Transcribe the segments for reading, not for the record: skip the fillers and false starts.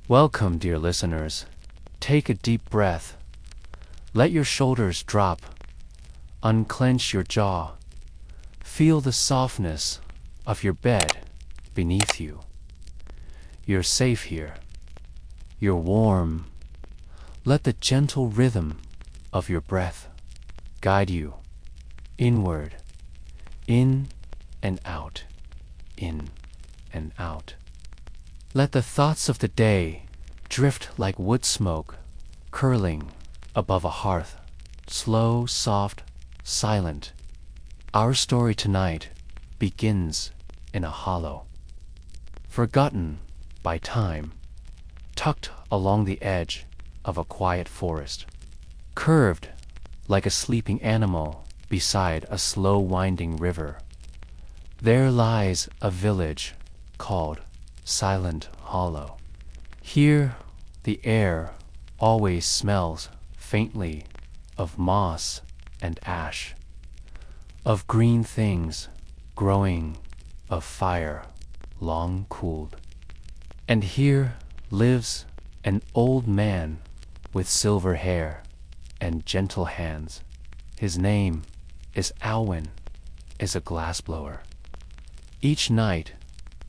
Welcome, dear listeners. Take a deep breath. Let your shoulders drop. Unclench your jaw. Feel the softness of your bed beneath you. You're safe here. You're warm. Let the gentle rhythm of your breath guide you inward, in and out, in and out. Let the thoughts of the day drift like wood smoke curling above a hearth, slow, soft, silent. Our story tonight begins in a hollow, forgotten by time, tucked along the edge of a quiet forest, curved like a sleeping animal beside a slow-winding river. There lies a village called Silent Hollow. Here the air always smells faintly of moss and ash, of green things growing, of fire long cooled. And here lives an old man with silver hair and gentle hands. His name is Halwin, is a glassblower. Each night,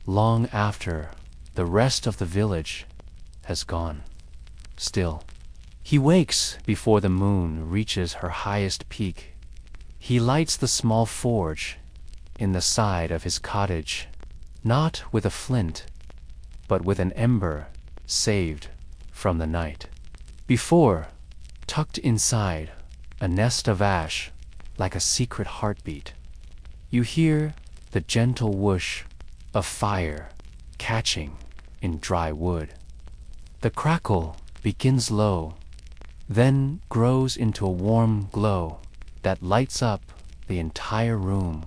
long after the rest of the village has gone, still, he wakes before the moon reaches her highest peak. He lights the small forge in the side of his cottage, not with a flint, but with an ember saved from the night. Before, tucked inside a nest of ash like a secret heartbeat, you hear the gentle whoosh of fire catching in dry wood. The crackle begins low, then grows into a warm glow that lights up the entire room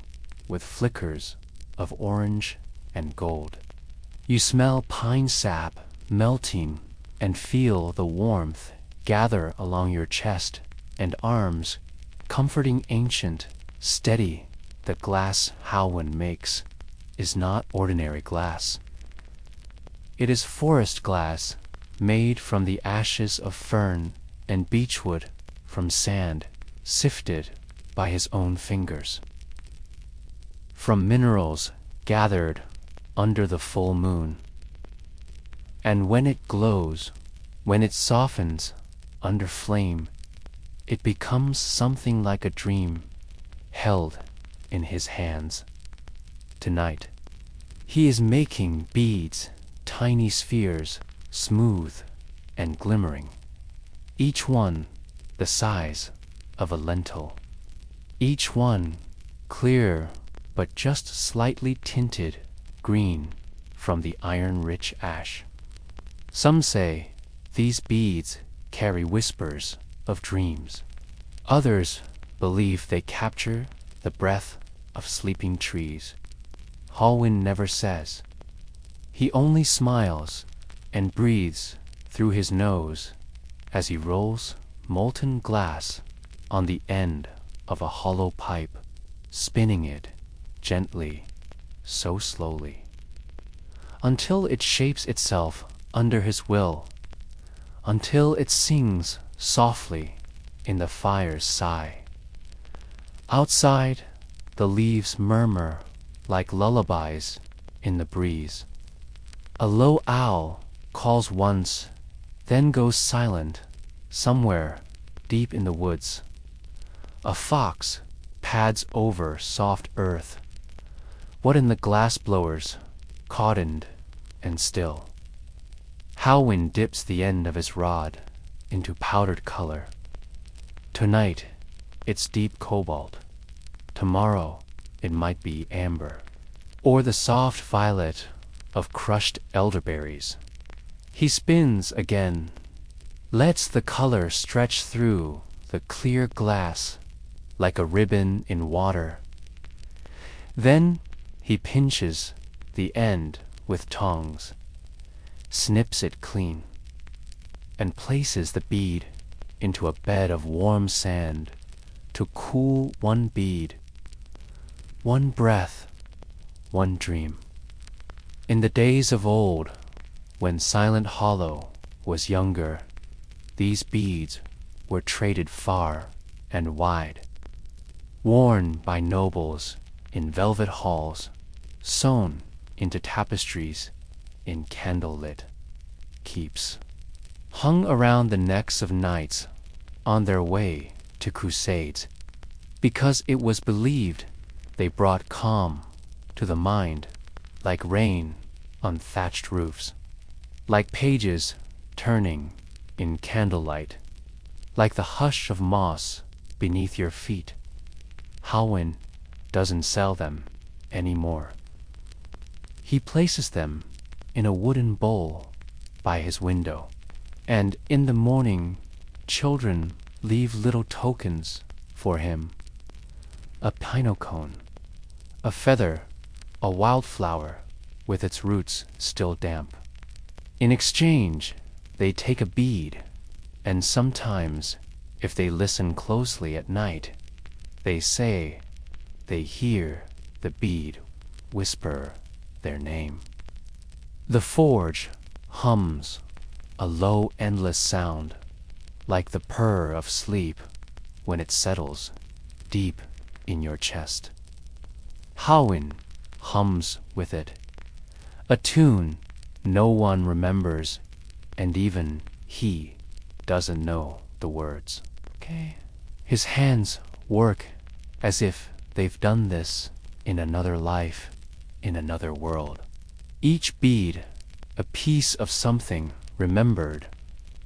with flickers of orange and gold. You smell pine sap melting and feel the warmth gather along your chest and arms, comforting ancient, steady. The glass Halwin makes is not ordinary glass. It is forest glass made from the ashes of fern and beechwood, from sand sifted by his own fingers, from minerals gathered under the full moon. And when it glows, when it softens under flame, it becomes something like a dream held in his hands. Tonight, he is making beads, tiny spheres, smooth and glimmering, each one the size of a lentil, each one clear but just slightly tinted green from the iron-rich ash. Some say these beads carry whispers of dreams. Others believe they capture the breath of sleeping trees. Halwin never says. He only smiles and breathes through his nose as he rolls molten glass on the end of a hollow pipe, spinning it gently, so slowly, until it shapes itself under his will, until it sings softly in the fire's sigh. Outside, the leaves murmur like lullabies in the breeze. A low owl calls once, then goes silent somewhere deep in the woods. A fox pads over soft earth, what in the glassblowers, cottoned and still. Halwin dips the end of his rod into powdered color. Tonight, it's deep cobalt. Tomorrow, it might be amber, or the soft violet of crushed elderberries. He spins again, lets the color stretch through the clear glass like a ribbon in water. Then he pinches the end with tongs, snips it clean, and places the bead into a bed of warm sand to cool one bead, one breath, one dream. In the days of old, When Silent Hollow was younger, these beads were traded far and wide, worn by nobles in velvet halls, sewn into tapestries in candlelit keeps, hung around the necks of knights on their way to crusades, because it was believed they brought calm to the mind, like rain on thatched roofs, like pages turning in candlelight, like the hush of moss beneath your feet. Halwin doesn't sell them anymore. He places them in a wooden bowl by his window, and in the morning children leave little tokens for him: a pino cone, a feather, a wildflower with its roots still damp. In exchange, they take a bead, and sometimes, if they listen closely at night, they say they hear the bead whisper their name. The forge hums a low, endless sound, like the purr of sleep when it settles deep in your chest. Halwin hums with it, a tune no one remembers, and even he doesn't know the words. Okay. His hands work as if they've done this in another life, in another world. Each bead a piece of something remembered,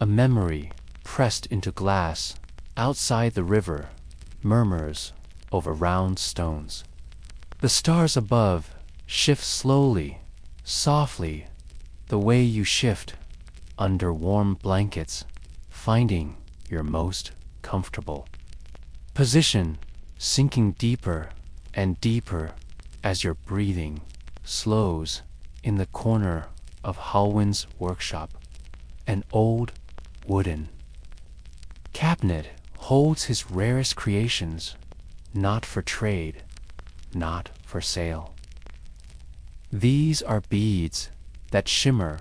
a memory pressed into glass outside the river, murmurs over round stones. The stars above shift slowly, softly, the way you shift under warm blankets, finding your most comfortable position, sinking deeper and deeper as your breathing slows. In the corner of Halwin's workshop, an old wooden cabinet holds his rarest creations, not for trade, not for sale. These are beads that shimmer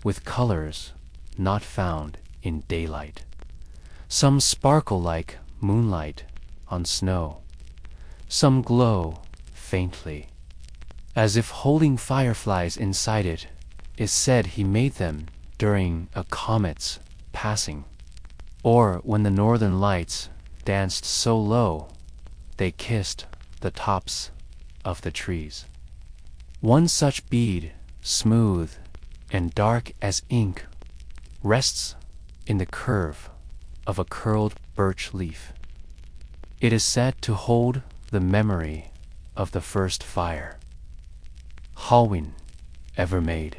with colors not found in daylight. Some sparkle like moonlight on snow, some glow faintly, as if holding fireflies inside it. Is said he made them during a comet's passing, or when the northern lights danced so low they kissed the tops of the trees. One such bead, smooth and dark as ink, rests in the curve of a curled birch leaf. It is said to hold the memory of the first fire Halwin ever made.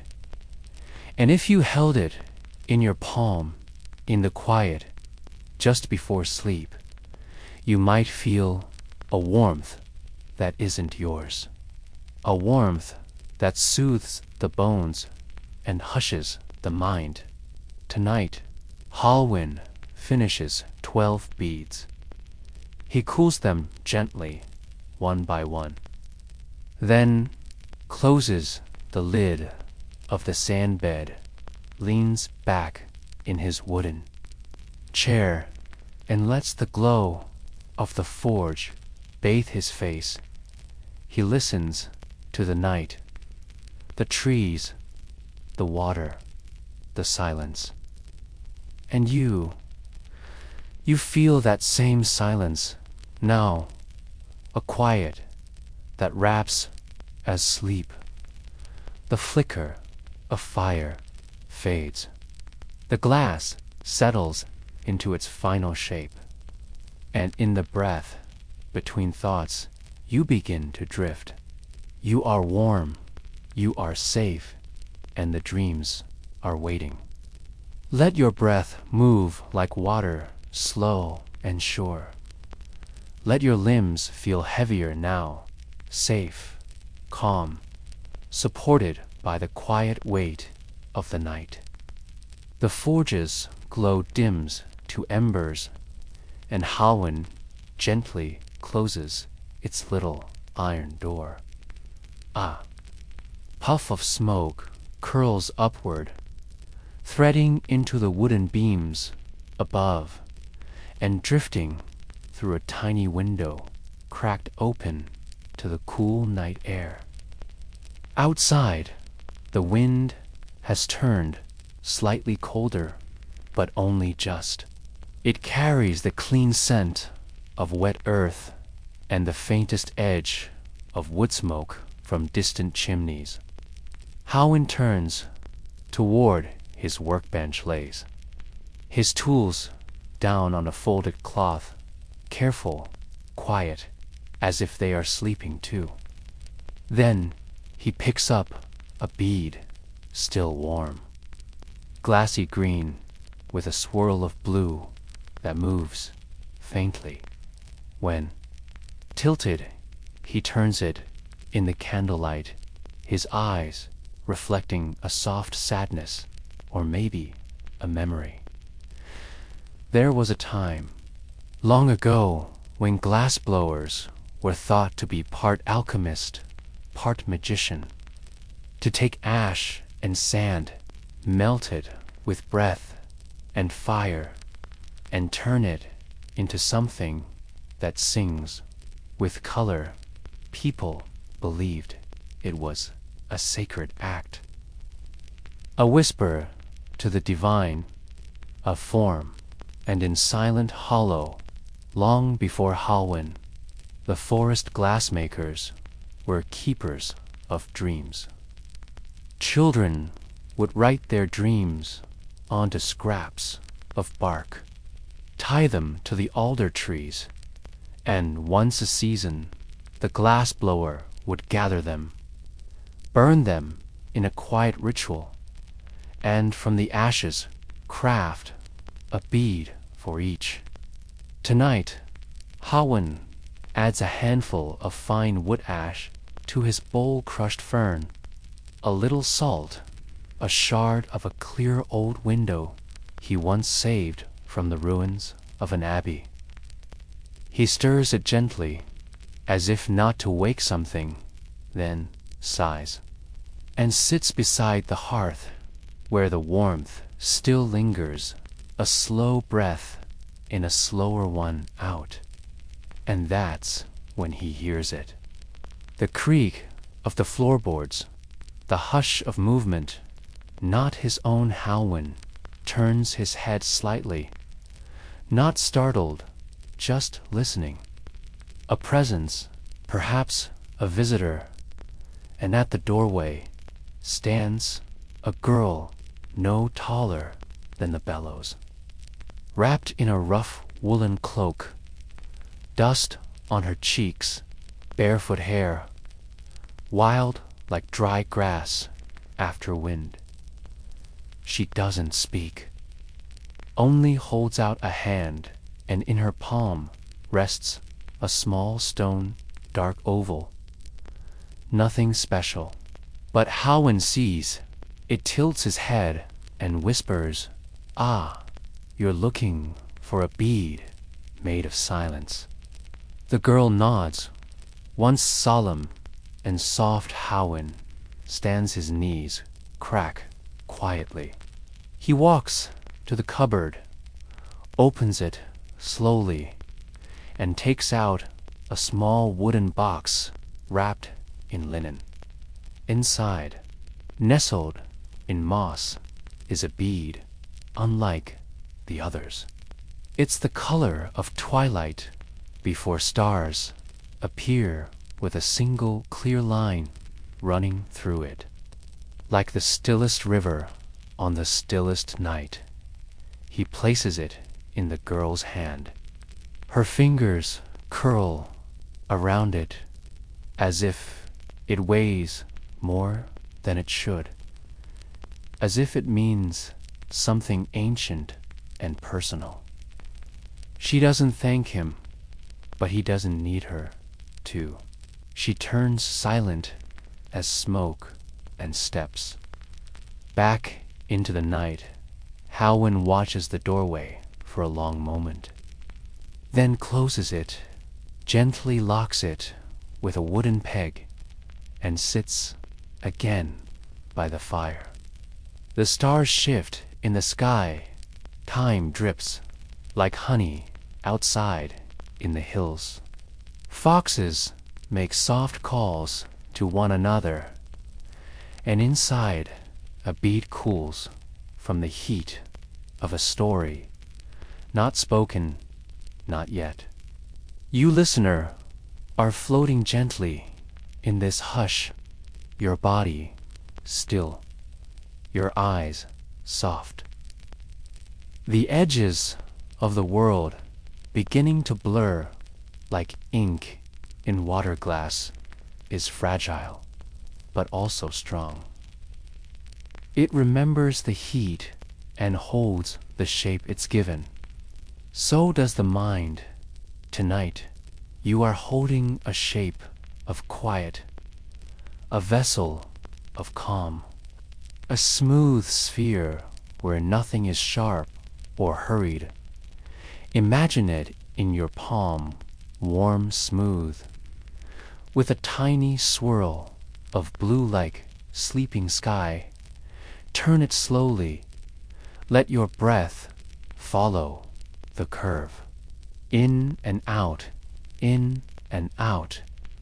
And if you held it in your palm in the quiet just before sleep, you might feel a warmth that isn't yours, a warmth that soothes the bones and hushes the mind. Tonight, Halwin finishes 12 beads. He cools them gently, one by one, then closes the lid of the sand bed, leans back in his wooden chair, and lets the glow of the forge bathe his face. He listens to the night, the trees, the water, the silence. And you feel that same silence now, a quiet that wraps as sleep. The flicker of fire fades. The glass settles into its final shape, and in the breath between thoughts, you begin to drift. You are warm, you are safe, and the dreams are waiting. Let your breath move like water, slow and sure. Let your limbs feel heavier now, safe, calm, supported by the quiet weight of the night. The forge's glow dims to embers, and Halwin gently closes its little iron door. A puff of smoke curls upward threading into the wooden beams above and drifting through a tiny window cracked open to the cool night air. Outside, the wind has turned slightly colder, but only just. It carries the clean scent of wet earth and the faintest edge of wood smoke from distant chimneys. Halwin turns toward his workbench lays, his tools down on a folded cloth, careful, quiet, as if they are sleeping too. Then he picks up a bead, still warm, glassy green with a swirl of blue that moves faintly. When, tilted, he turns it in the candlelight, his eyes reflecting a soft sadness, or maybe a memory. There was a time, long ago, when glassblowers were thought to be part alchemist, part magician, to take ash and sand, melt it with breath and fire, and turn it into something that sings with color. People believed it was a sacred act, a whisper to the divine, a form. And in Silent Hollow, long before Halwin, the forest glassmakers were keepers of dreams. Children would write their dreams onto scraps of bark, tie them to the alder trees, and once a season the glassblower would gather them, burn them in a quiet ritual, and from the ashes craft a bead for each. Tonight, Halwin adds a handful of fine wood ash to his bowl-crushed fern, a little salt, a shard of a clear old window he once saved from the ruins of an abbey. He stirs it gently, as if not to wake something, then sighs, and sits beside the hearth, where the warmth still lingers, a slow breath in a slower one out. And that's when he hears it. The creak of the floorboards, the hush of movement. Not his own Halwin turns his head slightly, not startled, just listening. A presence, perhaps a visitor, and at the doorway stands a girl no taller than the bellows, wrapped in a rough woolen cloak, dust on her cheeks, barefoot hair, wild like dry grass after wind. She doesn't speak, only holds out a hand, and in her palm rests a small stone, dark oval. Nothing special, but Halwin sees. It tilts his head and whispers, "Ah, you're looking for a bead made of silence." The girl nods. Once solemn and soft Halwin stands his knees crack quietly. He walks to the cupboard, opens it slowly, and takes out a small wooden box wrapped in linen. Inside, nestled in moss, is a bead unlike the others. It's the color of twilight before stars appear with a single clear line running through it. Like the stillest river on the stillest night, he places it in the girl's hand. Her fingers curl around it as if it weighs more than it should, as if it means something ancient and personal. She doesn't thank him, but he doesn't need her to. She turns silent as smoke and steps back into the night. Halwin watches the doorway for a long moment, then closes it, gently locks it with a wooden peg, and sits again by the fire. The stars shift in the sky, time drips like honey outside in the hills. Foxes make soft calls to one another, and inside a bead cools from the heat of a story, not spoken, not yet. You, listener, are floating gently in this hush, your body still, your eyes soft. The edges of the world beginning to blur like ink in water glass is fragile, but also strong. It remembers the heat and holds the shape it's given. So does the mind. Tonight, you are holding a shape of quiet, a vessel of calm, a smooth sphere where nothing is sharp or hurried. Imagine it in your palm, warm, smooth, with a tiny swirl of blue like sleeping sky. Turn it slowly. Let your breath follow the curve. In and out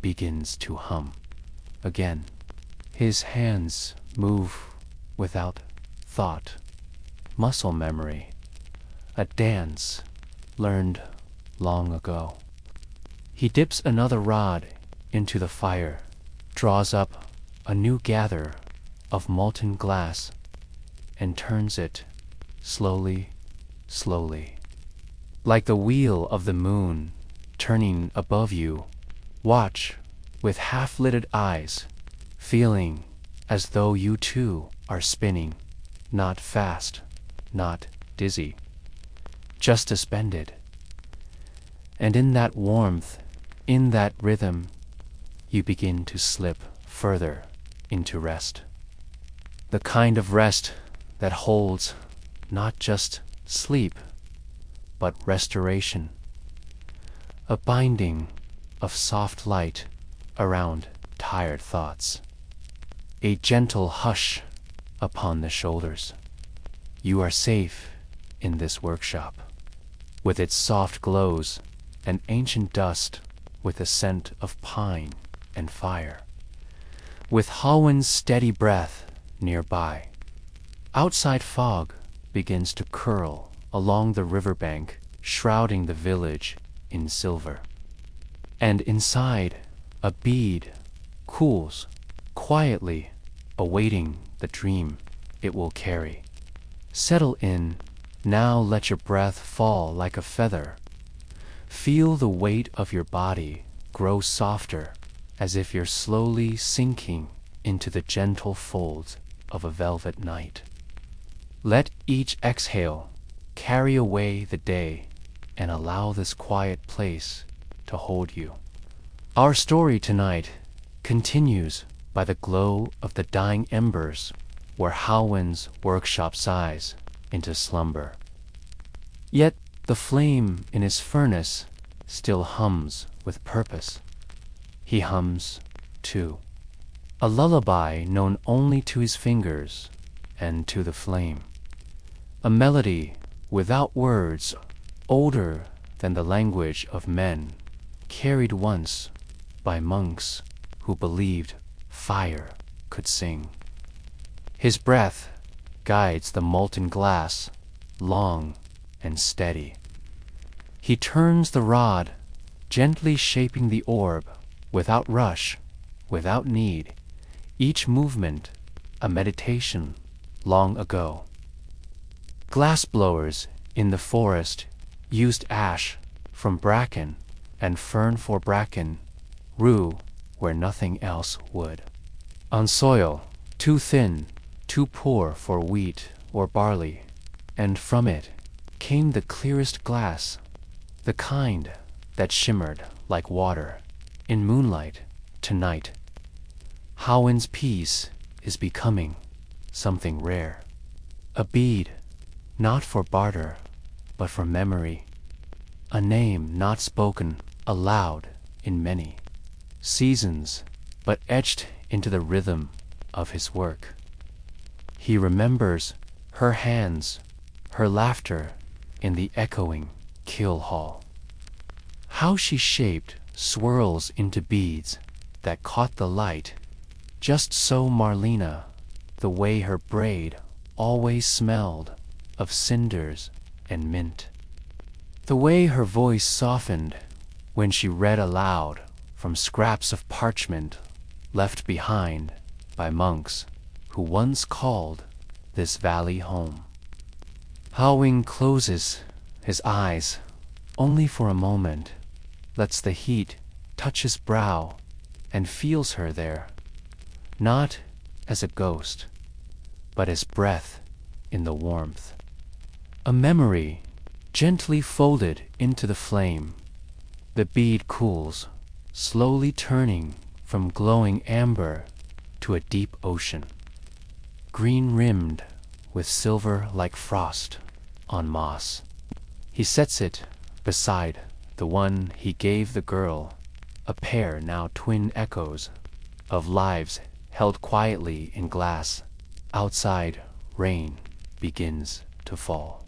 begins to hum. Again, his hands move without thought, muscle memory, a dance learned long ago. He dips another rod into the fire, draws up a new gather of molten glass, and turns it slowly, slowly. Like the wheel of the moon turning above you, watch with half-lidded eyes, feeling as though you too are spinning, not fast, not dizzy, just suspended. And in that warmth, in that rhythm, you begin to slip further into rest. The kind of rest that holds not just sleep, but restoration, a binding of soft light around tired thoughts, a gentle hush upon the shoulders. You are safe in this workshop, with its soft glows and ancient dust with a scent of pine and fire, with Halwin's steady breath nearby. Outside fog begins to curl along the riverbank, shrouding the village in silver. And inside, a bead cools quietly, awaiting the dream it will carry. Settle in, now let your breath fall like a feather. Feel the weight of your body grow softer, as if you're slowly sinking into the gentle folds of a velvet night. Let each exhale carry away the day and allow this quiet place to hold you. Our story tonight continues by the glow of the dying embers where Halwin's workshop sighs into slumber. Yet the flame in his furnace still hums with purpose. He hums, too, a lullaby known only to his fingers and to the flame, a melody without words, older than the language of men, carried once by monks who believed fire could sing. His breath guides the molten glass, long and steady. He turns the rod, gently shaping the orb, without rush, without need, each movement a meditation long ago. Glassblowers in the forest used ash from bracken and fern for bracken, rue where nothing else would. On soil too thin, too poor for wheat or barley, and from it came the clearest glass, the kind that shimmered like water in moonlight tonight. Halwin's peace is becoming something rare, a bead not for barter but for memory, a name not spoken aloud in many seasons but etched into the rhythm of his work. He remembers her hands, her laughter in the echoing kill hall. How she shaped swirls into beads that caught the light, just so Marlena, the way her braid always smelled of cinders and mint. The way her voice softened when she read aloud from scraps of parchment left behind by monks who once called this valley home. Halwin closes his eyes only for a moment, lets the heat touch his brow, and feels her there, not as a ghost, but as breath in the warmth. A memory gently folded into the flame. The bead cools, slowly turning from glowing amber to a deep ocean, green rimmed with silver like frost on moss. He sets it beside the one he gave the girl, a pair now twin echoes of lives held quietly in glass. Outside, rain begins to fall.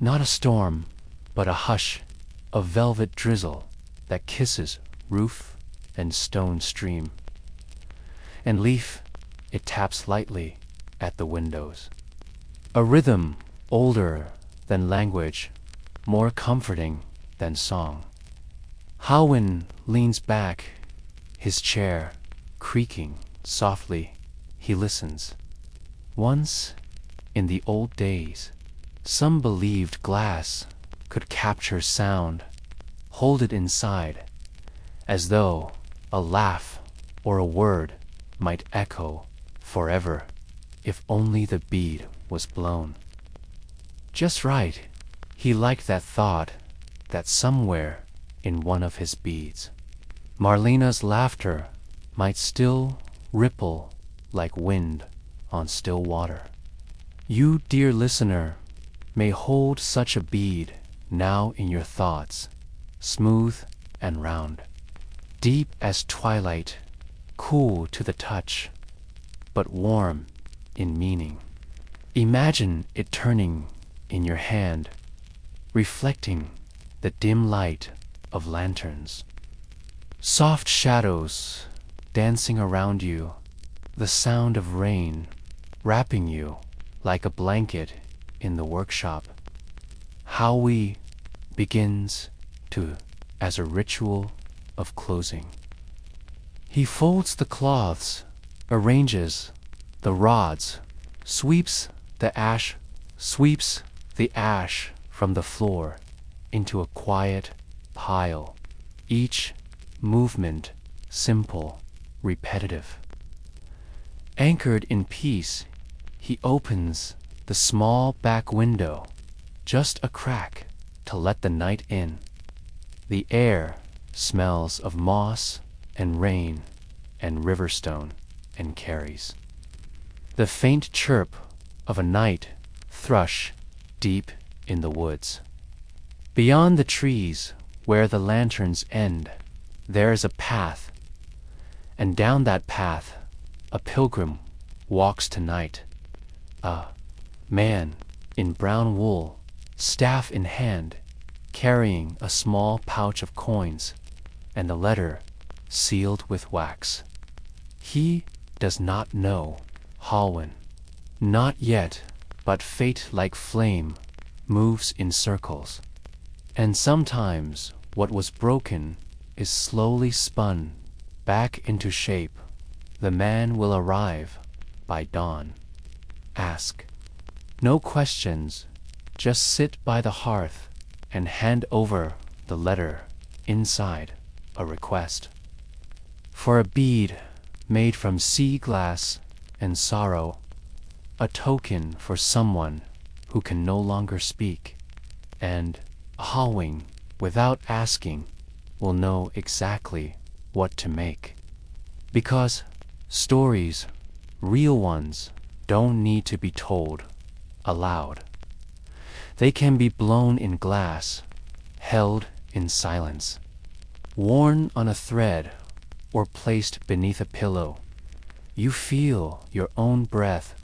Not a storm, but a hush of velvet drizzle that kisses roof and stone stream. And leaf, it taps lightly at the windows. A rhythm older than language, more comforting than song. Halwin leans back, his chair creaking softly. He listens. Once, in the old days, some believed glass could capture sound, hold it inside, as though a laugh or a word might echo forever if only the bead was blown. Just right, he liked that thought, that somewhere in one of his beads, Marlena's laughter might still ripple like wind on still water. You, dear listener, may hold such a bead now in your thoughts, smooth and round, deep as twilight, cool to the touch, but warm in meaning. Imagine it turning in your hand, reflecting the dim light of lanterns. Soft shadows dancing around you, the sound of rain wrapping you like a blanket in the workshop. Halwin begins to as a ritual of closing. He folds the cloths, arranges the rods, sweeps the ash from the floor into a quiet pile, each movement simple, repetitive. Anchored in peace, he opens the small back window, just a crack to let the night in. The air smells of moss and rain and riverstone and carries. The faint chirp of a night thrush deep in the woods. Beyond the trees, where the lanterns end, there is a path, and down that path a pilgrim walks tonight. A man in brown wool, staff in hand, carrying a small pouch of coins and a letter sealed with wax. He does not know Halwin, not yet, but fate like flame moves in circles, and sometimes what was broken is slowly spun back into shape. The man will arrive by dawn. Ask. No questions, just sit by the hearth and hand over the letter inside a request. For a bead made from sea glass and sorrow, a token for someone who can no longer speak, and Halwin, without asking, will know exactly what to make. Because stories, real ones, don't need to be told aloud. They can be blown in glass, held in silence, worn on a thread, or placed beneath a pillow. You feel your own breath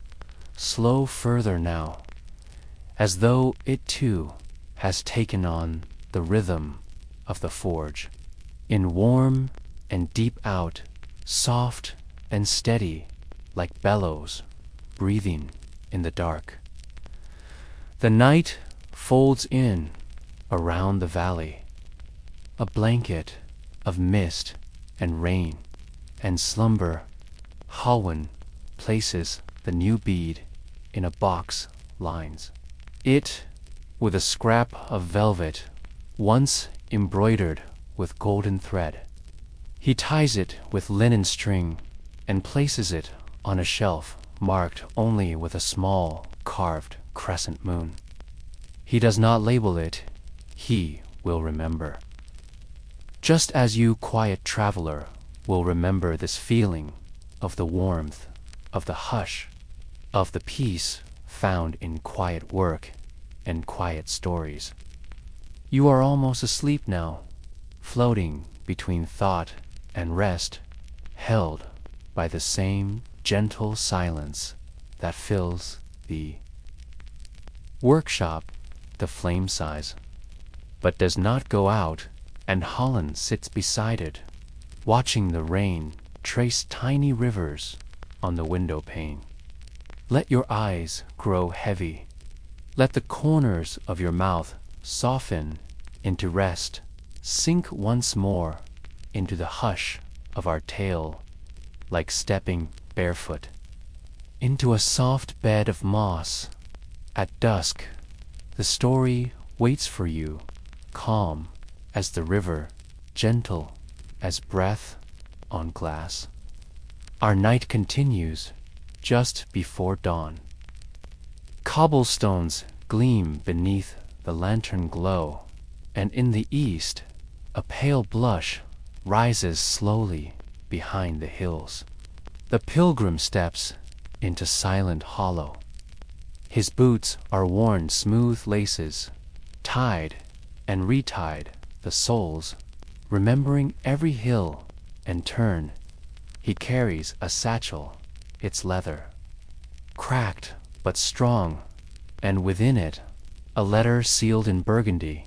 slow further now, as though it too has taken on the rhythm of the forge. In warm and deep out, soft and steady, like bellows breathing in the dark. The night folds in around the valley, a blanket of mist and rain and slumber. Halwin places the new bead in a box lines it with a scrap of velvet once embroidered with golden thread. He ties it with linen string and places it on a shelf marked only with a small carved crescent moon. He does not label it, he will remember. Just as you, quiet traveler, will remember this feeling of the warmth, of the hush, of the peace found in quiet work and quiet stories. You are almost asleep now, floating between thought and rest, held by the same gentle silence that fills the workshop, the flame size, but does not go out, and Halwin sits beside it, watching the rain trace tiny rivers on the window pane. Let your eyes grow heavy. Let the corners of your mouth soften into rest. Sink once more into the hush of our tale, like stepping barefoot into a soft bed of moss. At dusk, the story waits for you, calm as the river, gentle as breath on glass. Our night continues just before dawn. Cobblestones gleam beneath the lantern glow, and in the east, a pale blush rises slowly behind the hills. The pilgrim steps into Silent Hollow. His boots are worn smooth laces, tied and retied the soles, remembering every hill and turn. He carries a satchel, its leather, cracked but strong, and within it a letter sealed in burgundy,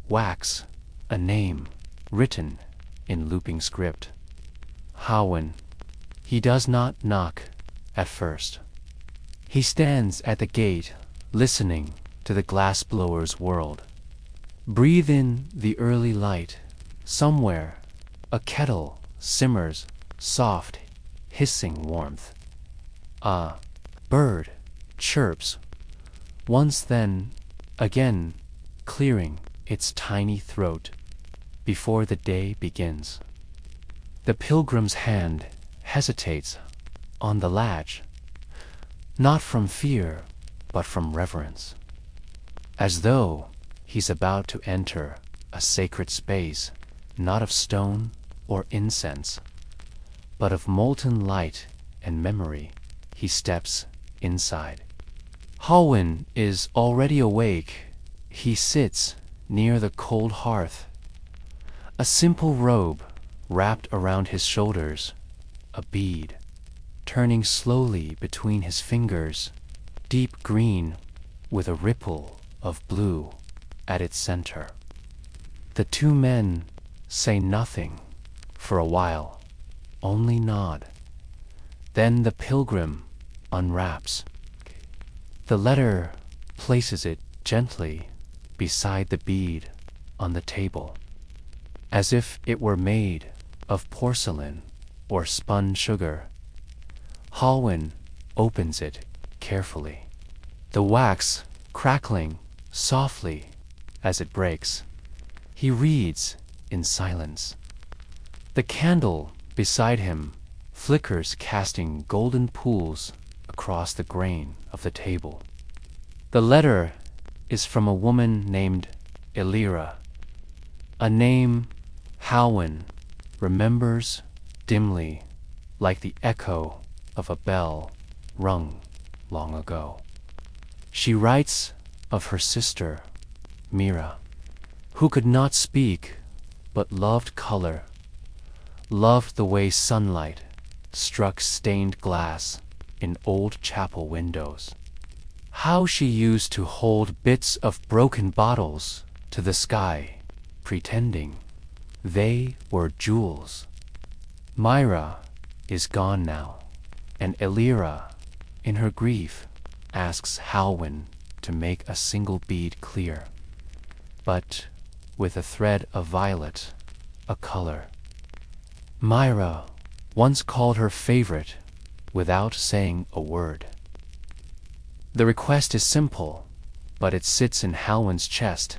wax, a name written in looping script. Halwin. He does not knock at first. He stands at the gate, listening to the glassblower's world. Breathe in the early light. Somewhere, a kettle simmers, soft, hissing warmth. A bird chirps, once then, again, clearing its tiny throat before the day begins. The pilgrim's hand hesitates on the latch, not from fear, but from reverence, as though he's about to enter a sacred space, not of stone or incense, but of molten light and memory. He steps inside. Halwin is already awake. He sits near the cold hearth, a simple robe wrapped around his shoulders, a bead turning slowly between his fingers, deep green with a ripple of blue at its center. The two men say nothing for a while, only nod. Then the pilgrim unwraps the letter, places it gently beside the bead on the table, as if it were made of porcelain or spun sugar. Halwin opens it carefully, the wax crackling softly as it breaks. He reads in silence. The candle beside him flickers, casting golden pools across the grain of the table. The letter is from a woman named Elira, a name Halwin remembers dimly, like the echo of a bell rung long ago. She writes of her sister, Mira, who could not speak but loved color, loved the way sunlight struck stained glass in old chapel windows, How she used to hold bits of broken bottles to the sky, pretending they were jewels. Myra is gone now, and Elira, in her grief, asks Halwin to make a single bead clear, but with a thread of violet, a color Myra once called her favorite without saying a word. The request is simple, but it sits in Halwin's chest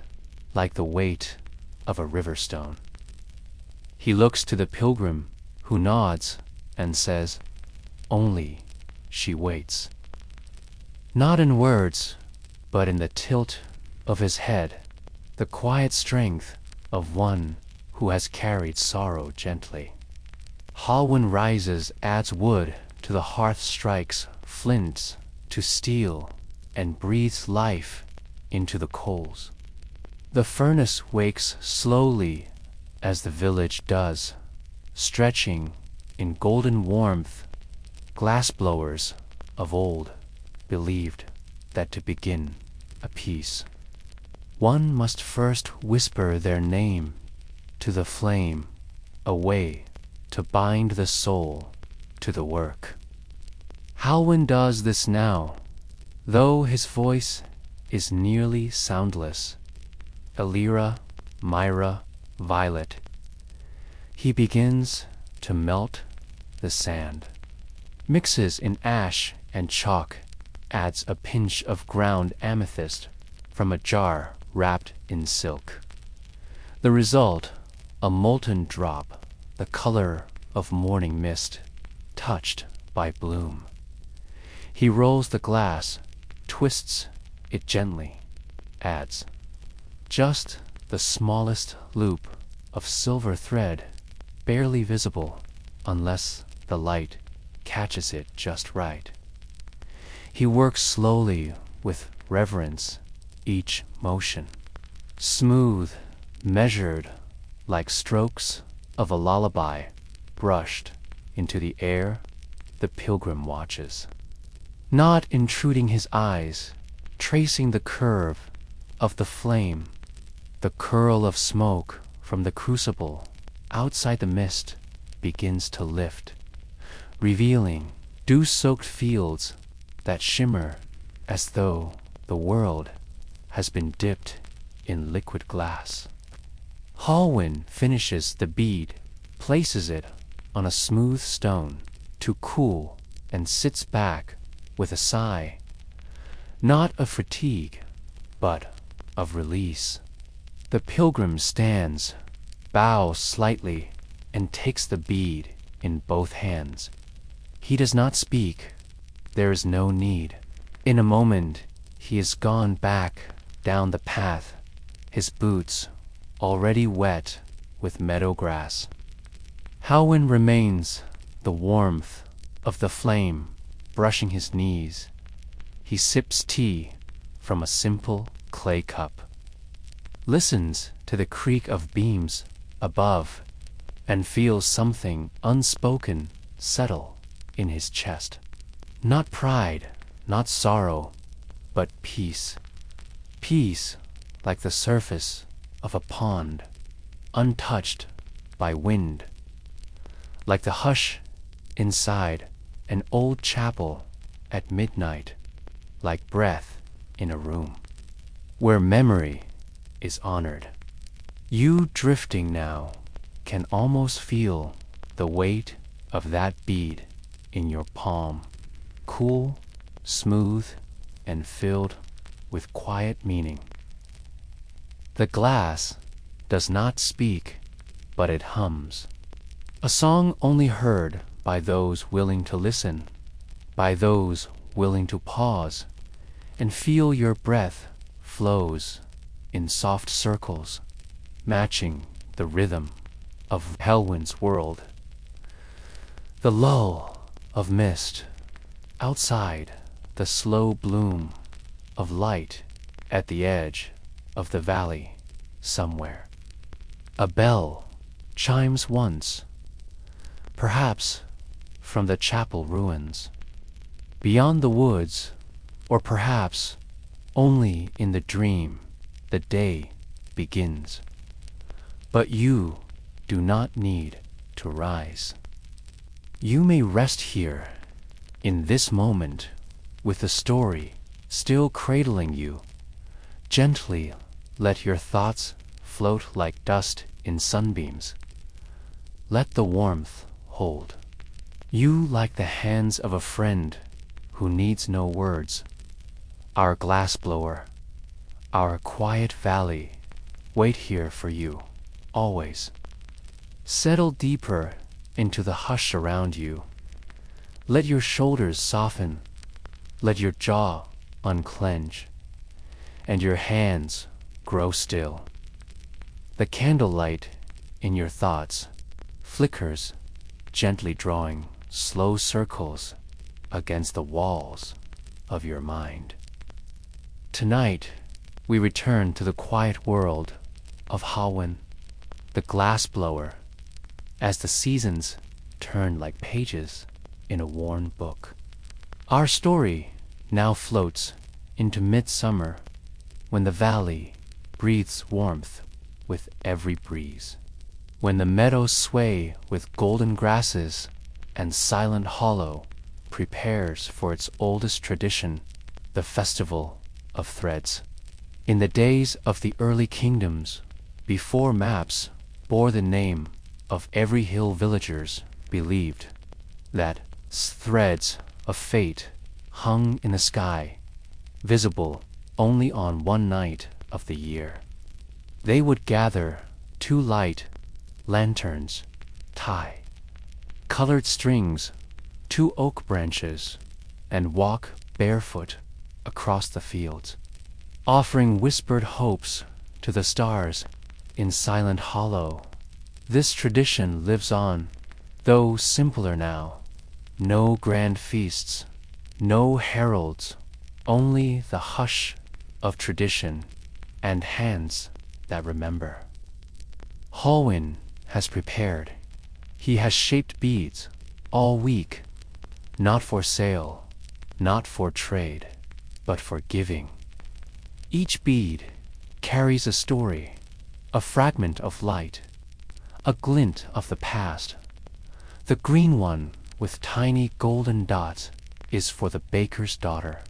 like the weight of a river stone. He looks to the pilgrim, who nods and says, "Only," she waits. Not in words, but in the tilt of his head, the quiet strength of one who has carried sorrow gently. Halwin rises, adds wood to the hearth, strikes flints to steel, and breathes life into the coals. The furnace wakes slowly as the village does, stretching in golden warmth. Glassblowers of old believed that to begin a piece, one must first whisper their name to the flame, a way to bind the soul to the work. Halwin does this now, though his voice is nearly soundless. Elira, Myra, Violet. He begins to melt the sand, mixes in ash and chalk, adds a pinch of ground amethyst from a jar wrapped in silk. The result, a molten drop, the color of morning mist, touched by bloom. He rolls the glass, twists it gently, adds just the smallest loop of silver thread, barely visible unless the light catches it just right. He works slowly with reverence, each motion smooth, measured, like strokes of a lullaby brushed into the air. The pilgrim watches, not intruding his eyes, tracing the curve of the flame, the curl of smoke from the crucible outside the mist begins to lift, revealing dew-soaked fields that shimmer as though the world has been dipped in liquid glass. Halwin finishes the bead, places it on a smooth stone to cool, and sits back with a sigh, not of fatigue, but of release. The pilgrim stands, bows slightly, and takes the bead in both hands. He does not speak. There is no need. In a moment, he is gone back down the path, his boots already wet with meadow grass. Halwin remains, the warmth of the flame brushing his knees. He sips tea from a simple clay cup, listens to the creak of beams above, and feels something unspoken settle in his chest. Not pride, not sorrow, but peace. Peace like the surface of a pond, untouched by wind. Like the hush inside an old chapel at midnight, like breath in a room where memory is honored. You drifting now can almost feel the weight of that bead in your palm, cool, smooth, and filled with quiet meaning. The glass does not speak, but it hums. A song only heard by those willing to listen, by those willing to pause and feel your breath flows in soft circles, matching the rhythm of Halwin's world. The lull of mist outside, the slow bloom of light at the edge of the valley somewhere. A bell chimes once, perhaps from the chapel ruins, beyond the woods, or perhaps Only in the dream the day begins. But you do not need to rise. You may rest here, in this moment, with the story still cradling you. Gently let your thoughts float like dust in sunbeams. Let the warmth hold you like the hands of a friend who needs no words. Our glassblower, our quiet valley, wait here for you, always. Settle deeper into the hush around you. Let your shoulders soften, let your jaw unclench, and your hands grow still. The candlelight in your thoughts flickers, gently drawing slow circles against the walls of your mind. Tonight, we return to the quiet world of Halwin, the glassblower, as the seasons turn like pages in a worn book. Our story now floats into midsummer, when the valley breathes warmth with every breeze, when the meadows sway with golden grasses and Silent Hollow prepares for its oldest tradition, the Festival of Threads. In the days of the early kingdoms, before maps bore the name of every hill, villagers believed that threads of fate hung in the sky, visible only on one night of the year. They would gather to light lanterns, tie colored strings to oak branches, and walk barefoot across the fields, offering whispered hopes to the stars in Silent Hollow. This tradition lives on, though simpler now. No grand feasts, no heralds, only the hush of tradition and hands that remember. Halwin has prepared. He has shaped beads all week, not for sale, not for trade, but for giving. Each bead carries a story, a fragment of light, a glint of the past. The green one with tiny golden dots is for the baker's daughter,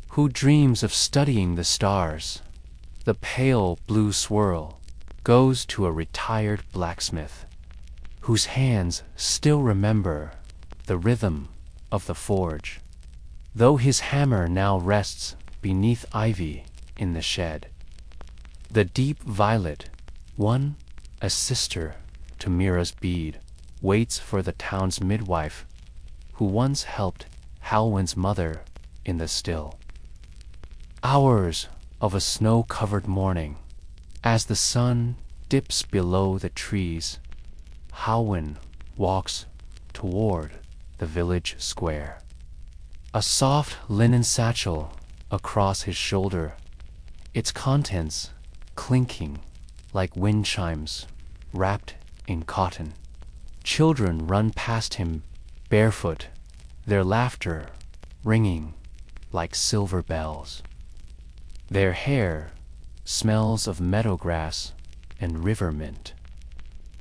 who dreams of studying the stars. The pale blue swirl goes to a retired blacksmith, whose hands still remember the rhythm of the forge, though his hammer now rests beneath ivy in the shed. The deep violet, one a sister to Mira's bead, waits for the town's midwife, who once helped Halwin's mother in the still. Hours of a snow-covered morning, as the sun dips below the trees, Halwin walks toward the village square. A soft linen satchel across his shoulder, its contents clinking like wind chimes wrapped in cotton. Children run past him barefoot, their laughter ringing like silver bells. Their hair smells of meadow grass and river mint.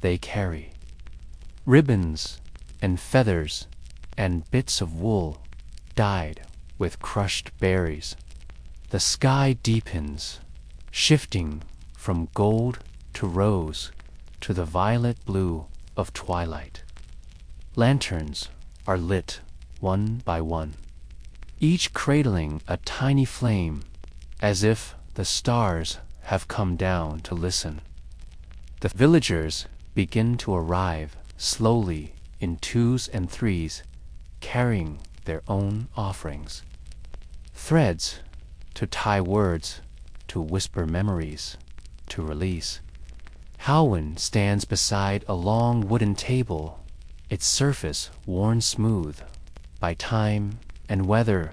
They carry ribbons and feathers and bits of wool dyed with crushed berries. The sky deepens, shifting from gold to rose to the violet blue of twilight. Lanterns are lit one by one, each cradling a tiny flame, as if the stars have come down to listen. The villagers begin to arrive slowly in twos and threes, carrying their own offerings. Threads to tie words, to whisper memories, to release. Halwin stands beside a long wooden table, its surface worn smooth by time and weather.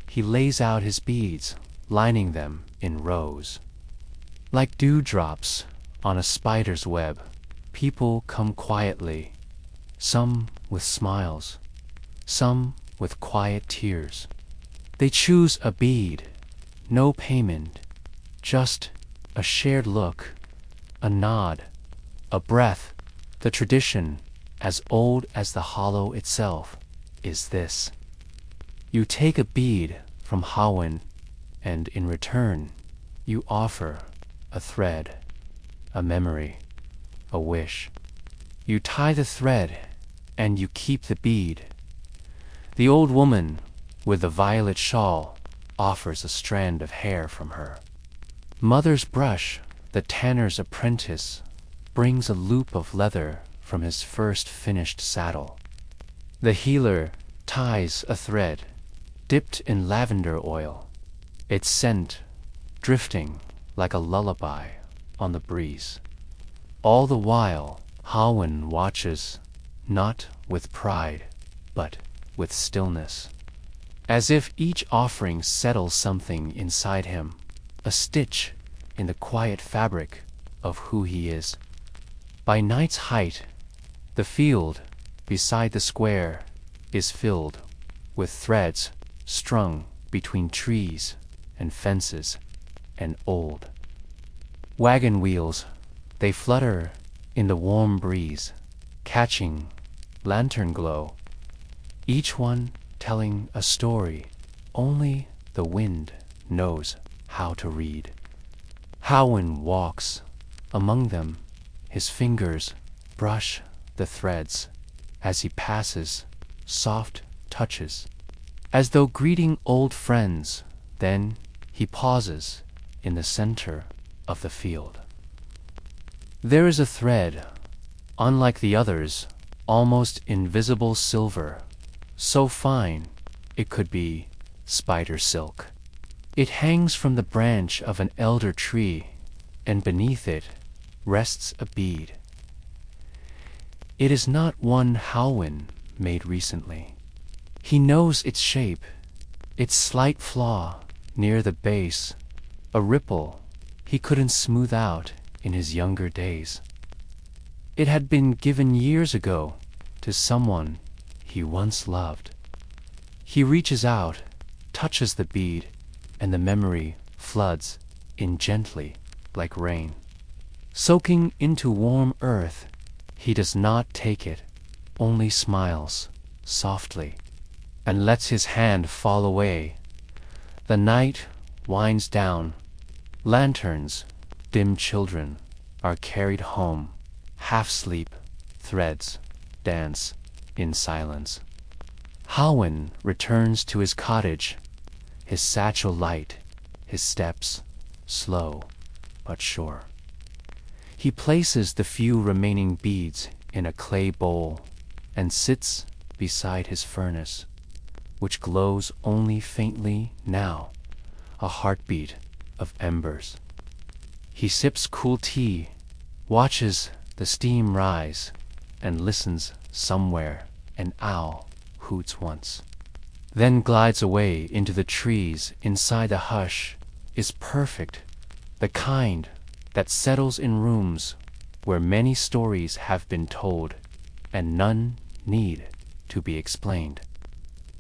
He lays out his beads, lining them in rows. Like dewdrops on a spider's web, people come quietly, some with smiles, some with quiet tears. They choose a bead, no payment, just a shared look, a nod, a breath. The tradition, as old as the hollow itself, is this. You take a bead from Halwin, and in return, you offer a thread, a memory, a wish. You tie the thread, and you keep the bead. The old woman with the violet shawl offers a strand of hair from her. Mother's brush, the tanner's apprentice, brings a loop of leather from his first finished saddle. The healer ties a thread dipped in lavender oil, its scent drifting like a lullaby on the breeze. All the while, Halwin watches, not with pride, but with stillness, as if each offering settles something inside him, a stitch in the quiet fabric of who he is. By night's height, the field beside the square is filled with threads strung between trees and fences and old wagon wheels. They flutter in the warm breeze, catching lantern glow, each one telling a story only the wind knows how to read. Halwin walks among them, his fingers brush the threads as he passes, soft touches, as though greeting old friends. Then he pauses in the center of the field. There is a thread, unlike the others, almost invisible silver, so fine it could be spider silk. It hangs from the branch of an elder tree, and beneath it rests a bead. It is not one Halwin made recently. He knows its shape, its slight flaw near the base, a ripple he couldn't smooth out in his younger days. It had been given years ago to someone he once loved. He reaches out, touches the bead, and the memory floods in gently like rain. Soaking into warm earth, he does not take it, only smiles softly and lets his hand fall away. The night winds down. Lanterns, dim children, are carried home. Half-sleep, threads, dance in silence. Halwin returns to his cottage, his satchel light, his steps slow but sure. He places the few remaining beads in a clay bowl and sits beside his furnace, which glows only faintly now, a heartbeat of embers. He sips cool tea, watches the steam rise, and listens somewhere an owl hoots once, then glides away into the trees. Inside the hush is perfect, the kind that settles in rooms where many stories have been told and none need to be explained.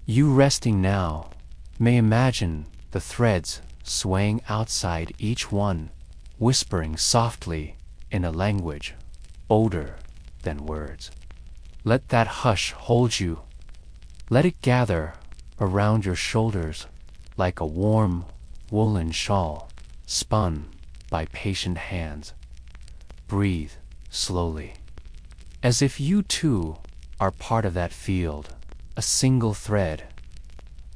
You resting now may imagine the threads swaying outside each one, whispering softly in a language older than words. Let that hush hold you. Let it gather around your shoulders like a warm woolen shawl spun by patient hands. Breathe slowly, as if you too are part of that field, a single thread,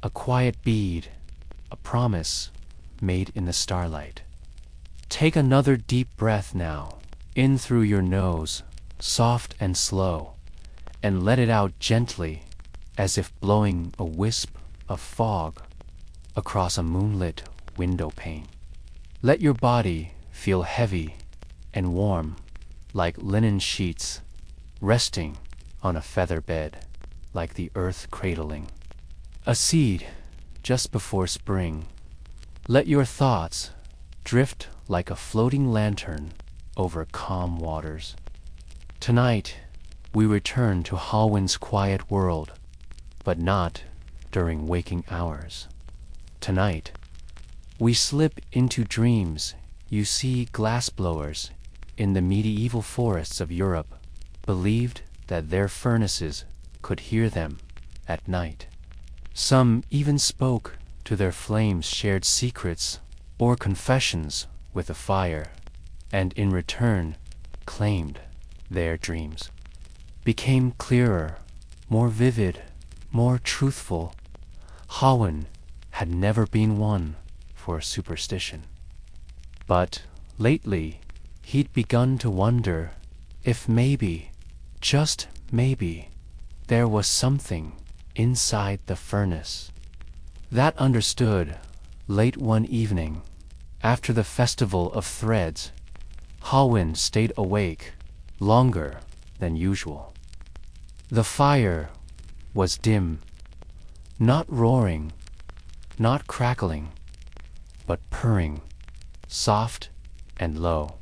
a quiet bead, a promise made in the starlight. Take another deep breath now, in through your nose, soft and slow, and let it out gently, as if blowing a wisp of fog across a moonlit window pane. Let your body feel heavy and warm, like linen sheets resting on a feather bed, like the earth cradling a seed just before spring. Let your thoughts drift like a floating lantern over calm waters. Tonight, we return to Halwin's quiet world, but not during waking hours. Tonight, We slip into dreams. You see, glassblowers in the medieval forests of Europe believed that their furnaces could hear them at night. Some even spoke to their flames, shared secrets or confessions with the fire, and in return claimed their dreams became clearer, more vivid, more truthful. Halwin had never been one for superstition. But lately, he'd begun to wonder if maybe, just maybe, there was something inside the furnace that understood. Late one evening, after the festival of threads, Halwin stayed awake longer than usual. The fire was dim, not roaring, not crackling, but purring, soft and low.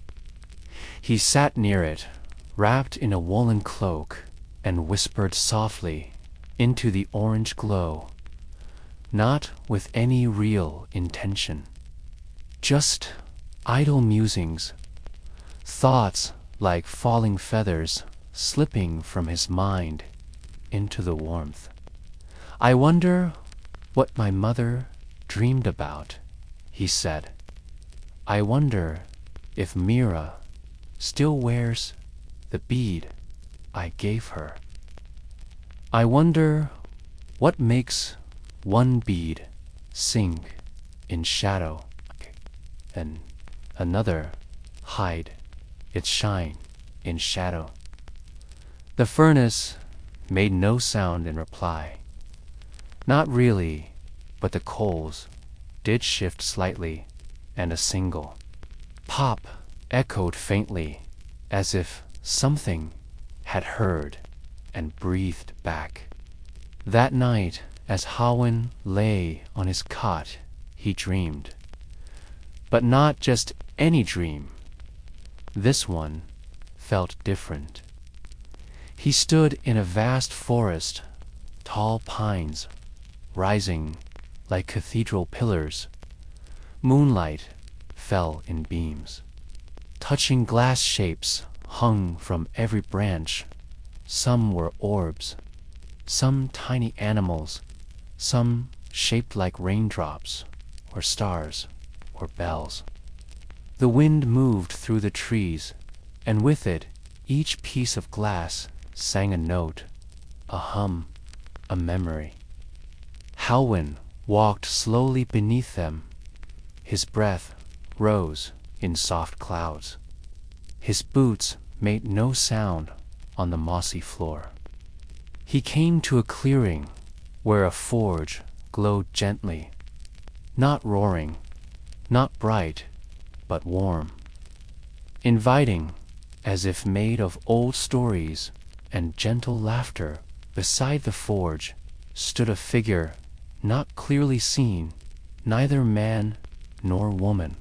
He sat near it, wrapped in a woolen cloak, and whispered softly into the orange glow, not with any real intention. Just idle musings, thoughts like falling feathers slipping from his mind into the warmth. I wonder what my mother dreamed about, he said. I wonder if Mira still wears the bead I gave her. I wonder what makes one bead sink in shadow and another hide its shine in shadow. The furnace made no sound in reply. Not really, but the coals did shift slightly, and a single pop echoed faintly, as if something had heard and breathed back. That night, as Halwin lay on his cot, he dreamed. But not just any dream. This one felt different. He stood in a vast forest, tall pines rising like cathedral pillars. Moonlight fell in beams. Touching glass shapes hung from every branch. Some were orbs, some tiny animals, some shaped like raindrops or stars or bells. The wind moved through the trees, and with it each piece of glass sang a note, a hum, a memory. Halwin walked slowly beneath them. His breath rose in soft clouds. His boots made no sound on the mossy floor. He came to a clearing where a forge glowed gently, not roaring, not bright, but warm, inviting, as if made of old stories and gentle laughter. Beside the forge stood a figure not clearly seen, neither man nor woman,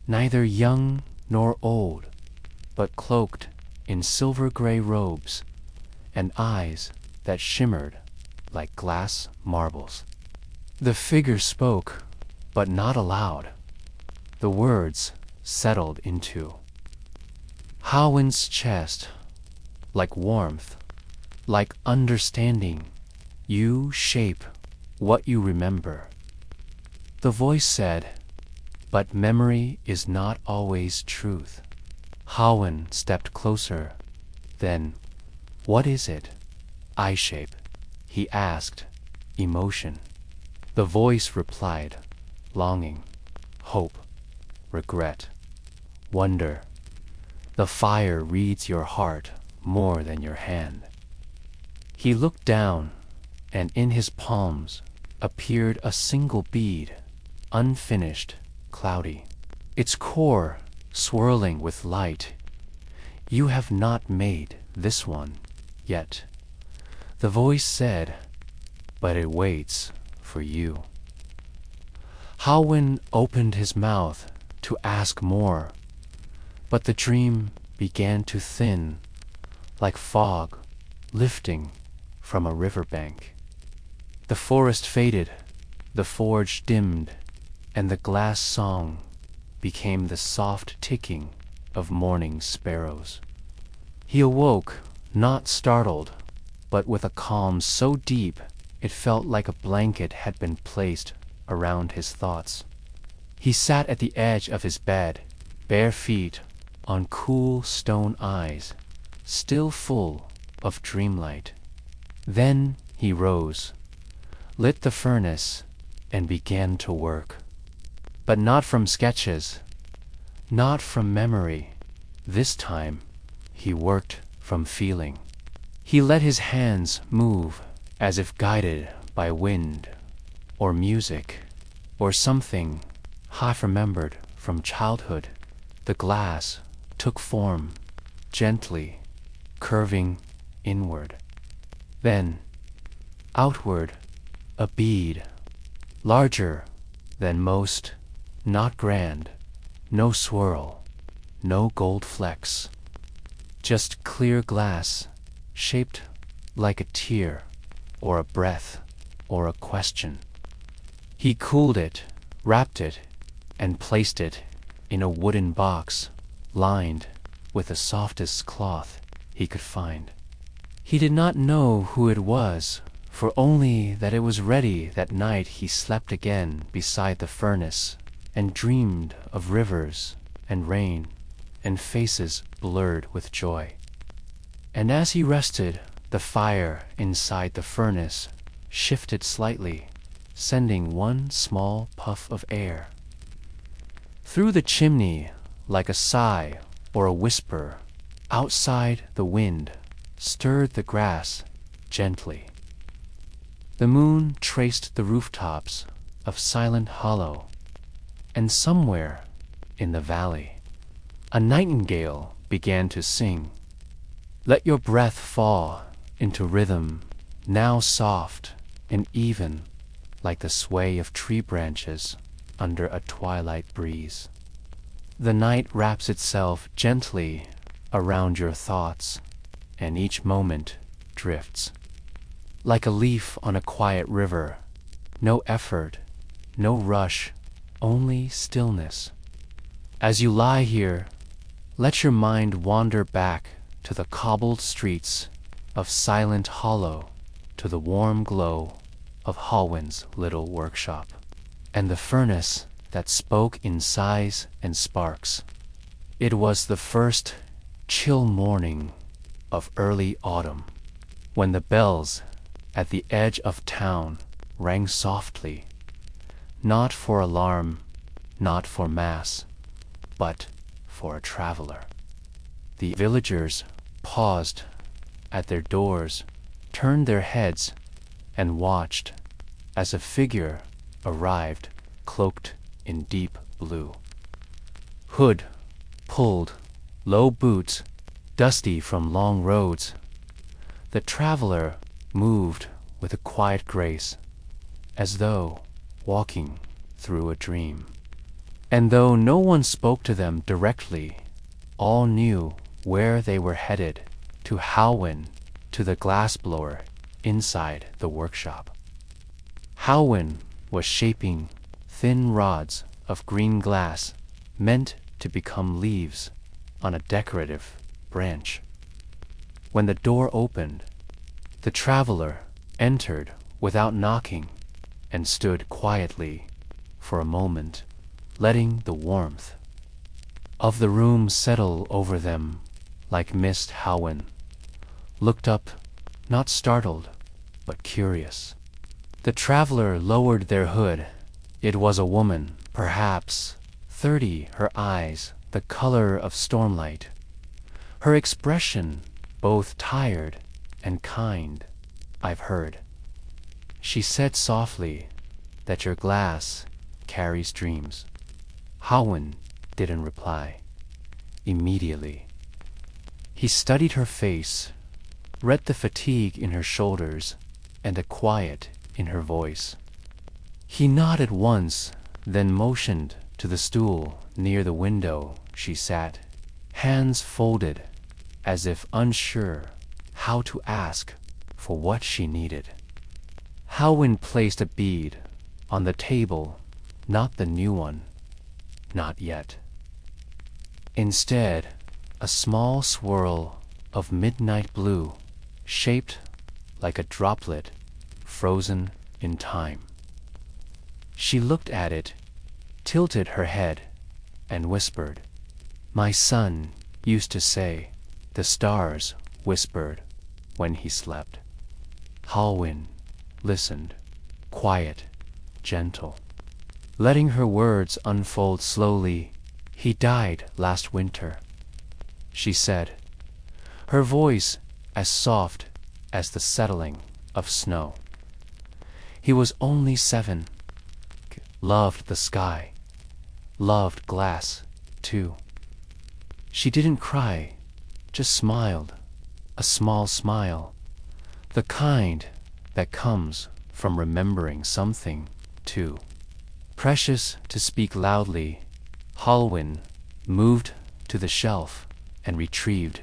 neither young nor old, but cloaked in silver-gray robes and eyes that shimmered like glass marbles. The figure spoke, but not aloud. The words settled into Halwin's chest, like warmth, like understanding. You shape what you remember. The voice said, but memory is not always truth. Halwin stepped closer. Then, what is it? I shape, he asked, emotion. The voice replied, longing, hope, regret, wonder. The fire reads your heart more than your hand. He looked down, and in his palms appeared a single bead, unfinished, cloudy, its core swirling with light. You have not made this one yet, the voice said, but it waits for you. Halwin opened his mouth to ask more, but the dream began to thin, like fog lifting from a riverbank. The forest faded, the forge dimmed, and the glass song became the soft ticking of morning sparrows. He awoke, not startled, but with a calm so deep it felt like a blanket had been placed around his thoughts. He sat at the edge of his bed, bare feet on cool stone eyes, still full of dreamlight. Then he rose, lit the furnace, and began to work. But not from sketches, not from memory. This time, he worked from feeling. He let his hands move as if guided by wind, or music, or something half remembered from childhood. The glass took form, gently, curving inward. Then, outward, a bead, larger than most, not grand, no swirl, no gold flecks, just clear glass, shaped like a tear, or a breath, or a question. He cooled it, wrapped it, and placed it in a wooden box, lined with the softest cloth he could find. He did not know who it was, for only that it was ready. That night he slept again beside the furnace, and dreamed of rivers and rain, and faces blurred with joy. And as he rested, the fire inside the furnace shifted slightly, sending one small puff of air through the chimney like a sigh or a whisper. Outside, the wind stirred the grass gently. The moon traced the rooftops of Silent Hollow, and somewhere in the valley, a nightingale began to sing. Let your breath fall into rhythm, now soft and even, like the sway of tree branches under a twilight breeze. The night wraps itself gently around your thoughts, and each moment drifts. Like a leaf on a quiet river, no effort, no rush, only stillness. As you lie here, let your mind wander back to the cobbled streets of Silent Hollow, to the warm glow of Halwin's little workshop, and the furnace that spoke in sighs and sparks. It was the first chill morning of early autumn, when the bells at the edge of town rang softly, not for alarm, not for mass, but for a traveler. The villagers paused at their doors, turned their heads, and watched as a figure arrived, cloaked in deep blue. Hood pulled, low boots, dusty from long roads. The traveler moved with a quiet grace, as though walking through a dream. And though no one spoke to them directly, all knew where they were headed, to Halwin, to the glassblower inside the workshop. Halwin was shaping thin rods of green glass meant to become leaves on a decorative branch. When the door opened, the traveler entered without knocking and stood quietly for a moment, letting the warmth of the room settle over them like mist. Halwin looked up, not startled, but curious. The traveler lowered their hood. It was a woman, perhaps 30, her eyes the color of stormlight, her expression both tired and kind. I've heard, she said softly, that your glass carries dreams. Halwin didn't reply. Immediately, he studied her face, read the fatigue in her shoulders and a quiet in her voice. He nodded once, then motioned to the stool near the window she sat, hands folded as if unsure how to ask for what she needed. Halwin placed a bead on the table not the new one, not yet. Instead, a small swirl of midnight blue, shaped like a droplet frozen in time. She looked at it, tilted her head, and whispered. My son used to say, the stars whispered when he slept. Halwin listened, quiet, gentle. Letting her words unfold slowly, he died last winter, she said, her voice as soft as the settling of snow. He was only 7, loved the sky, loved glass, too. She didn't cry, just smiled, a small smile, the kind that comes from remembering something, too. Precious to speak loudly, Halwin moved to the shelf and retrieved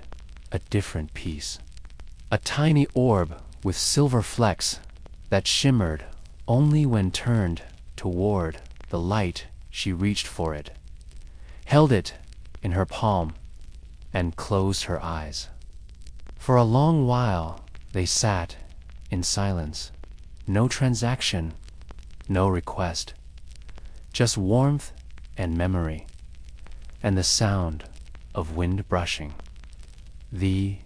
a different piece. A tiny orb with silver flecks that shimmered only when turned toward the light. She reached for it, held it in her palm, and closed her eyes. For a long while they sat in silence, no transaction, no request, just warmth and memory, and the sound of wind brushing the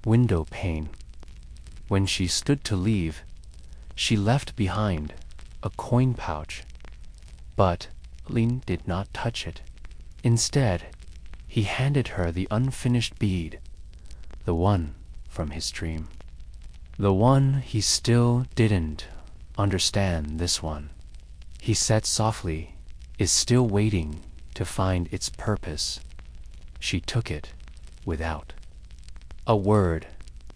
window pane. When she stood to leave, she left behind a coin pouch, but Lin did not touch it. Instead, he handed her the unfinished bead, the one from his dream. The one he still didn't understand, this one, he said softly, is still waiting to find its purpose. She took it without a word,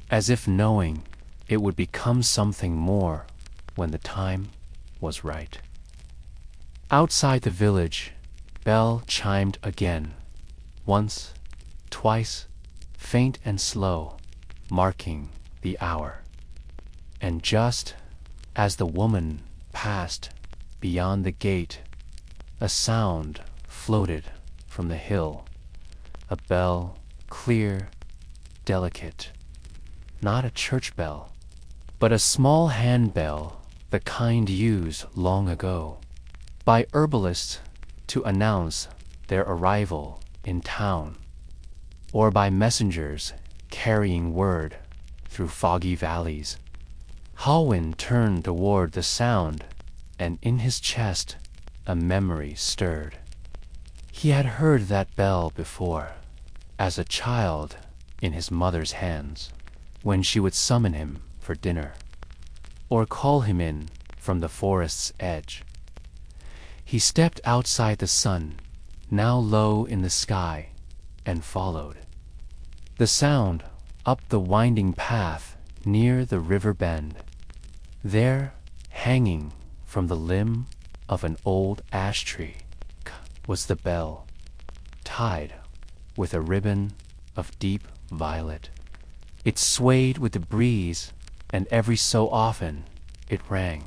as if knowing it would become something more when the time was right. Outside the village, bell chimed again, once, twice, faint and slow, marking the hour. And just as the woman passed beyond the gate, a sound floated from the hill, a bell, clear, delicate, not a church bell, but a small handbell, the kind used long ago by herbalists to announce their arrival in town, or by messengers carrying word through foggy valleys. Halwin turned toward the sound, and in his chest a memory stirred. He had heard that bell before, as a child in his mother's hands, when she would summon him for dinner, or call him in from the forest's edge. He stepped outside the sun, now low in the sky, and followed the sound up the winding path near the river bend. There, hanging from the limb of an old ash tree, was the bell, tied with a ribbon of deep violet. It swayed with the breeze, and every so often it rang.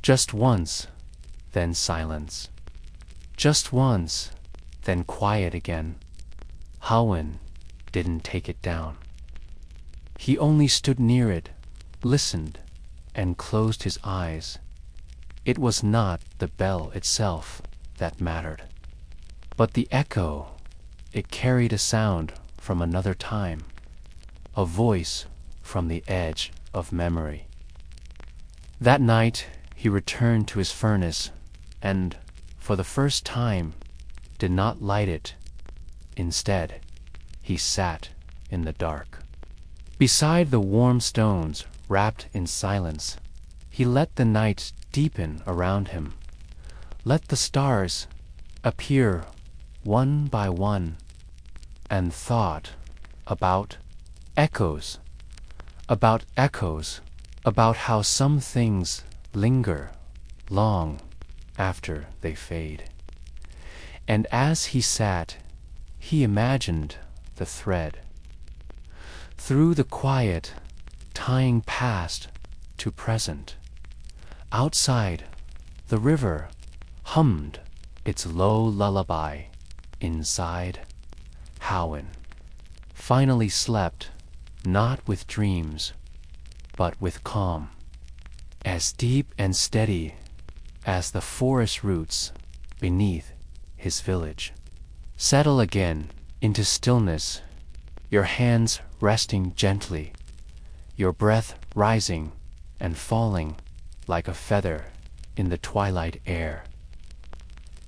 Just once, then silence. Just once, then quiet again. Halwin didn't take it down. He only stood near it, listened, and closed his eyes. It was not the bell itself that mattered, but the echo. It carried a sound from another time, a voice from the edge of memory. That night he returned to his furnace and, for the first time, did not light it. Instead, he sat in the dark. Beside the warm stones, wrapped in silence, he let the night deepen around him, let the stars appear one by one, and thought about echoes, about how some things linger long after they fade. And as he sat, he imagined the thread through the quiet, tying past to present. Outside, the river hummed its low lullaby inside, Halwin finally slept, not with dreams, but with calm, as deep and steady as the forest roots beneath his village. Settle again into stillness, your hands resting gently, your breath rising and falling like a feather in the twilight air.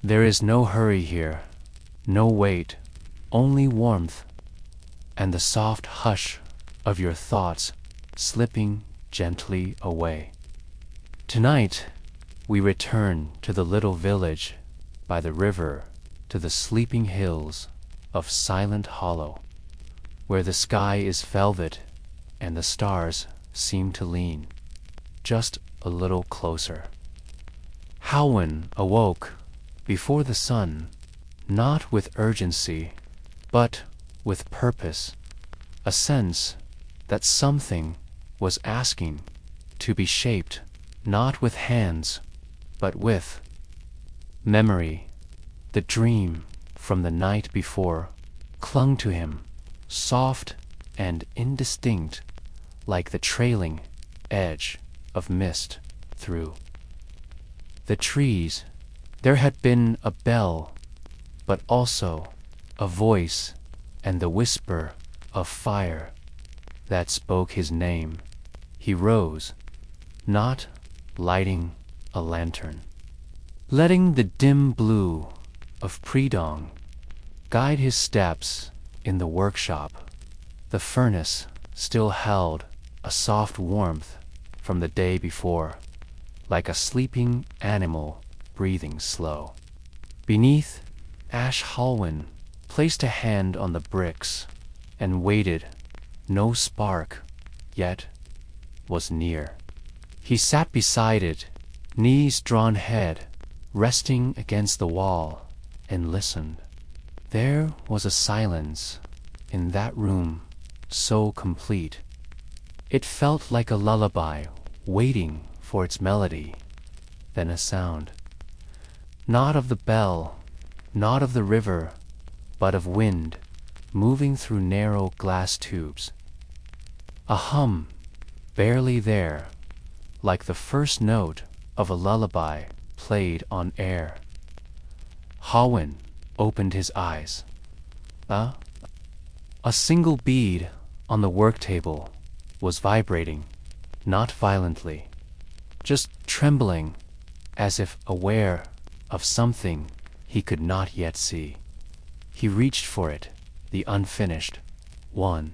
There is no hurry here, no weight, only warmth, and the soft hush of your thoughts slipping gently away. Tonight, we return to the little village by the river, to the sleeping hills of Silent Hollow, where the sky is velvet and the stars seem to lean just a little closer. Halwin awoke before the sun, not with urgency, but with purpose, a sense that something was asking to be shaped, not with hands, but with memory. The dream from the night before clung to him, soft and indistinct, like the trailing edge of mist through the trees. There had been a bell, but also a voice and the whisper of fire that spoke his name. He rose, not lighting a lantern, letting the dim blue of pre-dawn guide his steps in the workshop. The furnace still held a soft warmth from the day before, like a sleeping animal breathing slow. Beneath, Halwin placed a hand on the bricks and waited. No spark yet was near. He sat beside it, knees drawn, head resting against the wall, and listened. There was a silence in that room so complete. It felt like a lullaby waiting for its melody. Then a sound, not of the bell, not of the river, but of wind moving through narrow glass tubes. A hum, barely there, like the first note of a lullaby played on air. Halwin opened his eyes. A single bead on the work table was vibrating, not violently, just trembling, as if aware of something he could not yet see. He reached for it, the unfinished one.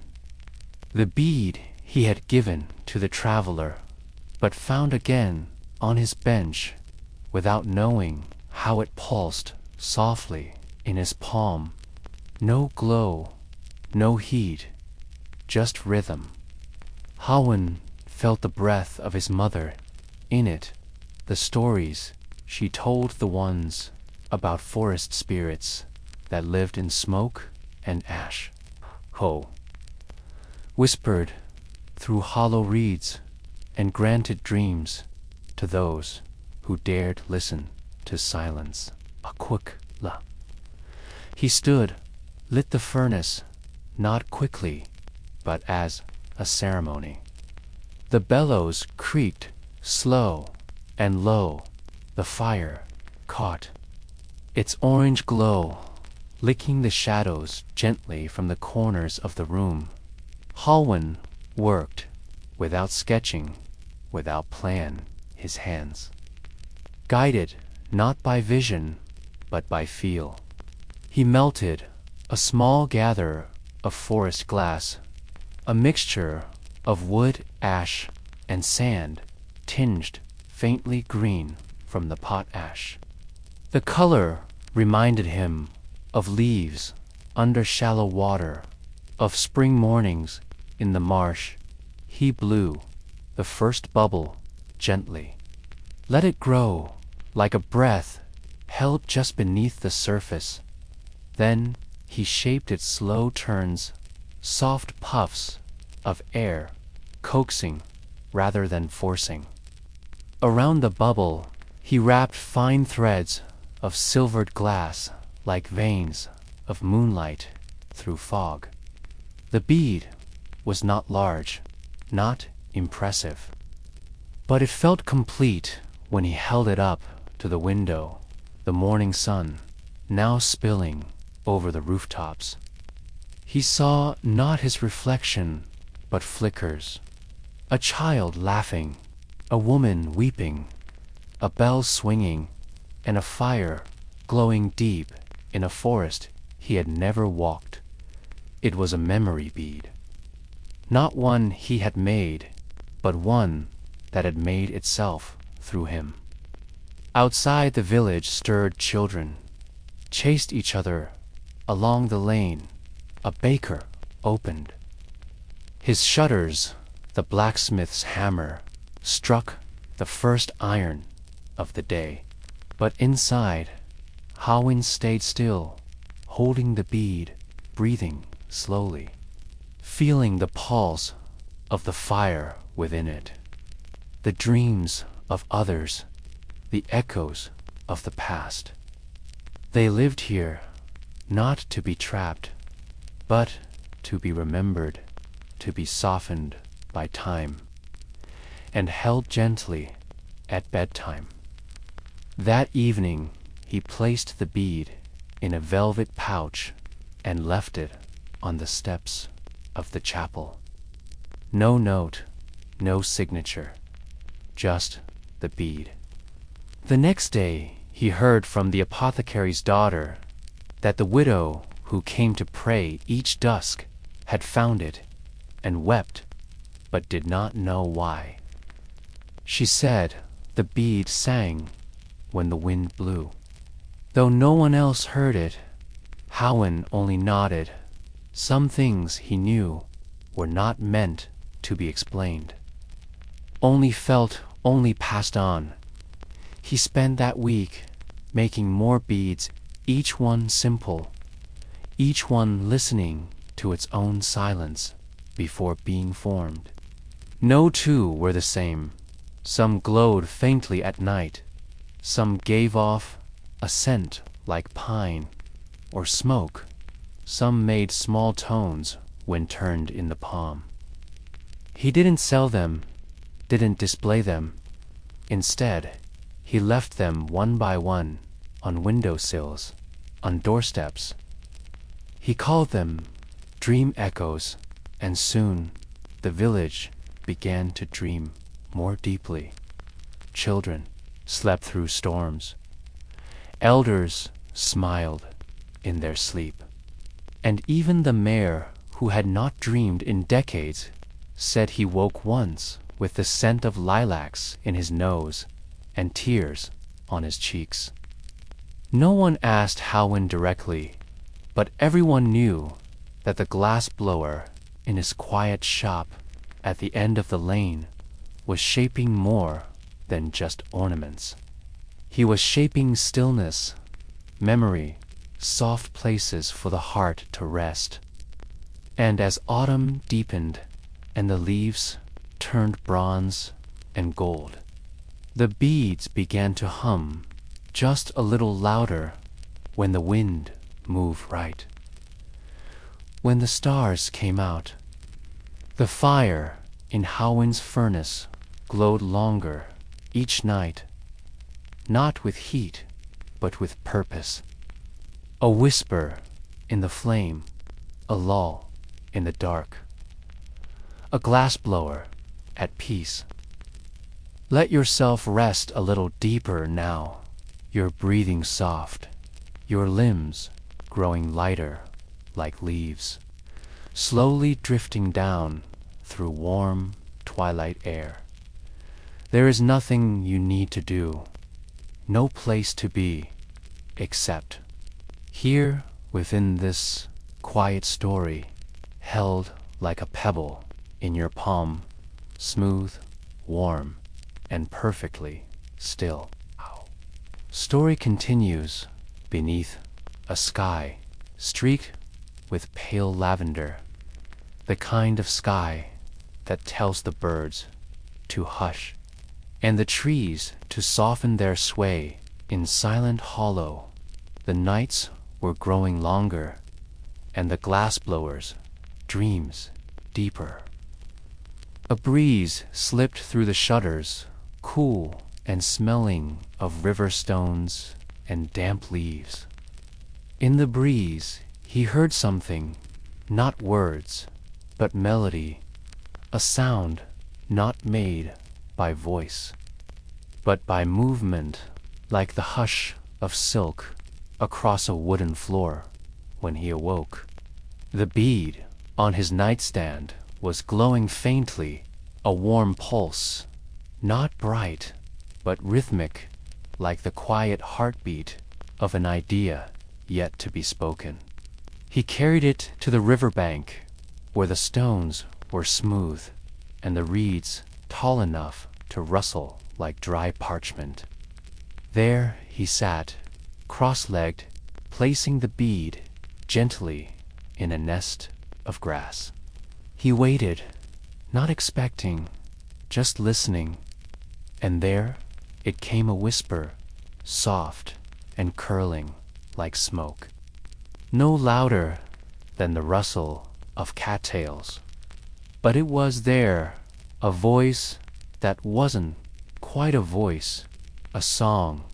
The bead he had given to the traveler, but found again on his bench, without knowing how it pulsed softly in his palm. No glow, no heat, just rhythm. Halwin felt the breath of his mother in it, the stories she told, the ones about forest spirits that lived in smoke and ash. Ho, whispered through hollow reeds and granted dreams to those who dared listen to silence. A quick la. He stood, lit the furnace, not quickly, but as a ceremony. The bellows creaked, slow and low. The fire caught its orange glow, licking the shadows gently from the corners of the room. Halwin worked, without sketching, without plan, his hands guided not by vision, but by feel. He melted a small gather of forest glass, a mixture of wood, ash, and sand, tinged faintly green from the potash. The color reminded him of leaves under shallow water, of spring mornings in the marsh. He blew the first bubble gently. Let it grow like a breath held just beneath the surface. Then he shaped its slow turns, soft puffs of air, coaxing rather than forcing. Around the bubble, he wrapped fine threads of silvered glass like veins of moonlight through fog. The bead was not large, not impressive, but it felt complete when he held it up to the window, the morning sun now spilling over the rooftops. He saw not his reflection, but flickers. A child laughing, a woman weeping, a bell swinging, and a fire glowing deep in a forest he had never walked. It was a memory bead. Not one he had made, but one that had made itself through him. Outside the village stirred children, chased each other along the lane. A baker opened. His shutters, the blacksmith's hammer, struck the first iron of the day. But inside, Halwin stayed still, holding the bead, breathing slowly, feeling the pulse of the fire within it, the dreams of others, the echoes of the past. They lived here, not to be trapped, but to be remembered, to be softened by time, and held gently at bedtime. That evening he placed the bead in a velvet pouch and left it on the steps of the chapel. No note, no signature, just the bead. The next day he heard from the apothecary's daughter that the widow who came to pray each dusk had found it and wept, but did not know why. She said the bead sang when the wind blew. Though no one else heard it, Halwin only nodded. Some things he knew were not meant to be explained. Only felt, only passed on. He spent that week making more beads, each one simple, each one listening to its own silence before being formed. No two were the same. Some glowed faintly at night. Some gave off a scent like pine or smoke. Some made small tones when turned in the palm. He didn't sell them, didn't display them. Instead, he left them one by one on windowsills, on doorsteps. He called them dream echoes, and soon the village began to dream more deeply. Children slept through storms. Elders smiled in their sleep. And even the mayor, who had not dreamed in decades, said he woke once with the scent of lilacs in his nose and tears on his cheeks. No one asked Halwin directly, but everyone knew that the glassblower in his quiet shop at the end of the lane was shaping more than just ornaments. He was shaping stillness, memory, soft places for the heart to rest. And as autumn deepened and the leaves turned bronze and gold, the beads began to hum just a little louder when the wind moved right. When the stars came out, the fire in Halwin's furnace glowed longer each night, not with heat, but with purpose. A whisper in the flame, a lull in the dark. A glassblower at peace. Let yourself rest a little deeper now, your breathing soft, your limbs growing lighter like leaves, slowly drifting down through warm twilight air. There is nothing you need to do, no place to be, except here within this quiet story, held like a pebble in your palm, smooth, warm, and perfectly still. Story continues beneath a sky streaked with pale lavender, the kind of sky that tells the birds to hush and the trees to soften their sway In Silent Hollow, the nights were growing longer, and the glassblower's dreams deeper. A breeze slipped through the shutters, cool and smelling of river stones and damp leaves. In the breeze, he heard something, not words, but melody, a sound not made by voice, but by movement, like the hush of silk across a wooden floor when he awoke. The bead on his nightstand was glowing faintly, a warm pulse, not bright, but rhythmic, like the quiet heartbeat of an idea yet to be spoken. He carried it to the riverbank, where the stones were smooth and the reeds tall enough to rustle like dry parchment. There he sat, cross-legged, placing the bead gently in a nest of grass. He waited, not expecting, just listening, and there it came a whisper, soft and curling like smoke. No louder than the rustle of cattails, but it was there, a voice that wasn't quite a voice, a song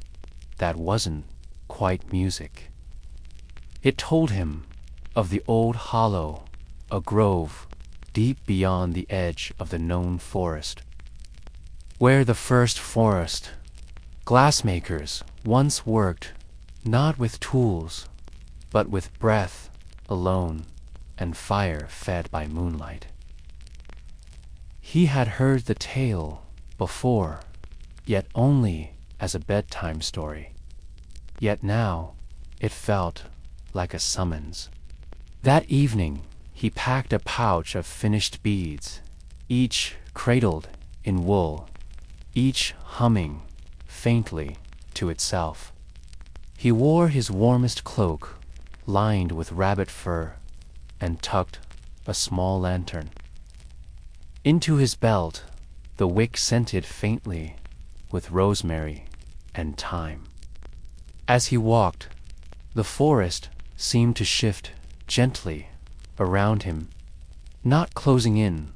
that wasn't quite music. It told him of the old hollow, a grove deep beyond the edge of the known forest, where the first forest glassmakers once worked, not with tools, but with breath alone and fire fed by moonlight. He had heard the tale before, yet only as a bedtime story. Yet now it felt like a summons. That evening he packed a pouch of finished beads, each cradled in wool, each humming faintly to itself. He wore his warmest cloak, lined with rabbit fur, and tucked a small lantern. Into his belt, the wick scented faintly with rosemary and thyme. As he walked, the forest seemed to shift gently around him, not closing in,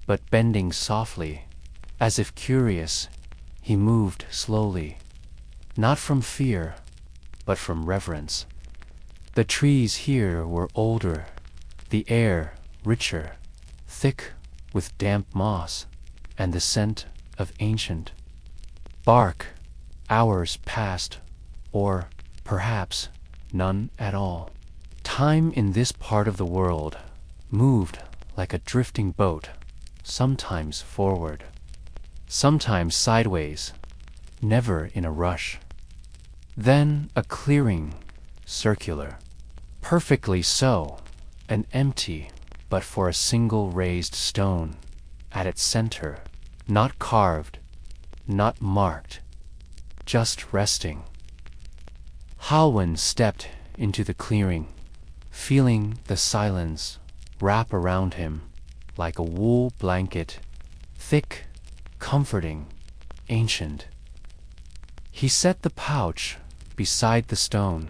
but bending softly, as if curious. He moved slowly, not from fear, but from reverence. The trees here were older, the air richer, thick with damp moss and the scent of ancient bark. Hours passed, or perhaps none at all. Time in this part of the world moved like a drifting boat, sometimes forward, sometimes sideways, never in a rush. Then a clearing, circular, perfectly so, and empty but for a single raised stone at its center, not carved, not marked, just resting. Halwin stepped into the clearing, feeling the silence wrap around him like a wool blanket, thick, comforting, ancient. He set the pouch beside the stone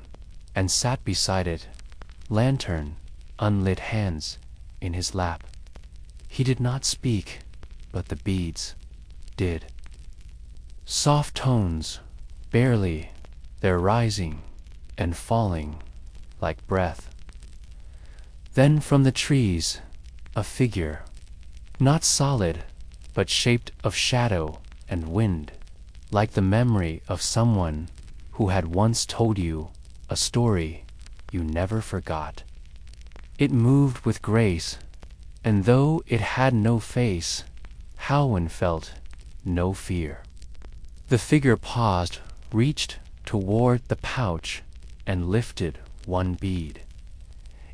and sat beside it, lantern, unlit hands in his lap. He did not speak, but the beads did. Soft tones, barely, they're rising and falling like breath. Then from the trees, a figure, not solid, but shaped of shadow and wind, like the memory of someone who had once told you a story you never forgot. It moved with grace, and though it had no face, Halwin felt no fear. The figure paused, reached toward the pouch, and lifted one bead.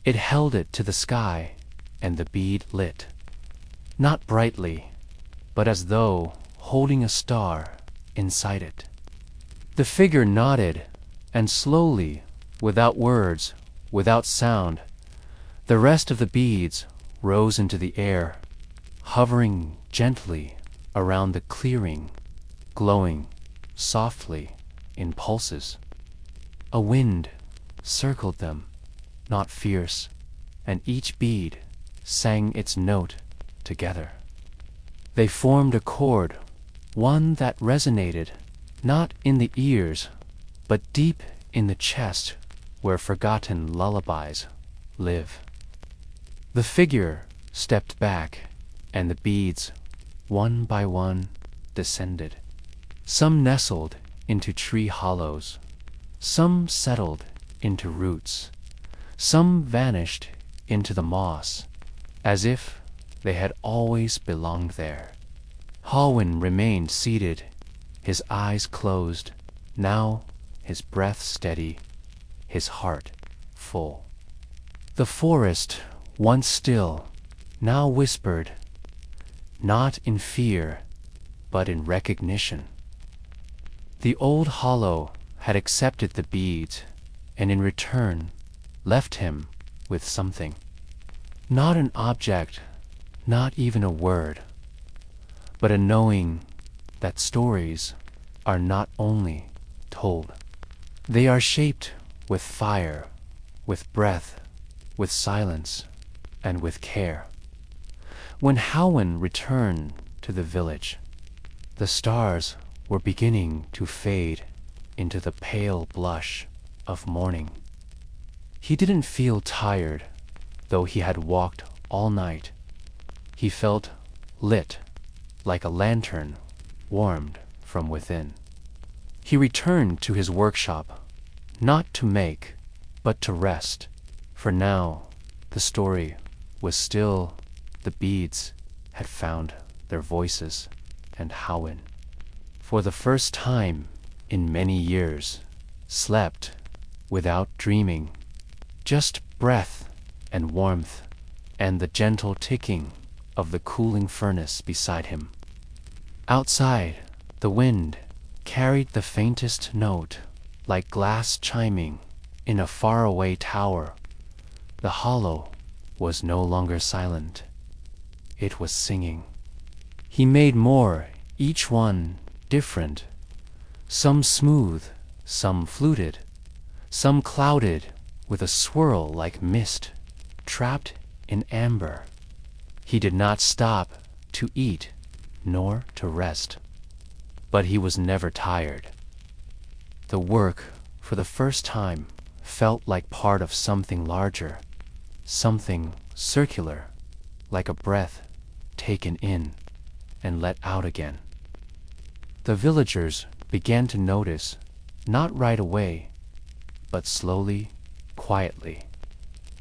It held it to the sky, and the bead lit. Not brightly, but as though holding a star inside it. The figure nodded, and slowly, without words, without sound, the rest of the beads rose into the air, hovering gently around the clearing, glowing softly in pulses. A wind circled them, not fierce, and each bead sang its note together. They formed a chord, one that resonated, not in the ears, but deep in the chest where forgotten lullabies live. The figure stepped back, and the beads, one by one, descended. Some nestled into tree hollows, some settled into roots, some vanished into the moss, as if they had always belonged there. Halwin remained seated, his eyes closed, now his breath steady, his heart full. The forest, once still, now whispered, not in fear, but in recognition. The old hollow had accepted the beads, and in return left him with something. Not an object, not even a word, but a knowing that stories are not only told. They are shaped with fire, with breath, with silence, and with care. When Halwin returned to the village, the stars were beginning to fade into the pale blush of morning. He didn't feel tired, though he had walked all night. He felt lit, like a lantern warmed from within. He returned to his workshop, not to make, but to rest, for now the story was still. The beads had found their voices, and Halwin, for the first time in many years, slept without dreaming, just breath and warmth and the gentle ticking of the cooling furnace beside him. Outside, the wind carried the faintest note, like glass chiming in a faraway tower. The hollow was no longer silent. It was singing. He made more, each one different. Some smooth, some fluted, some clouded with a swirl like mist, trapped in amber. He did not stop to eat nor to rest, but he was never tired. The work, for the first time, felt like part of something larger, something circular, like a breath taken in and let out again. The villagers began to notice, not right away, but slowly, quietly.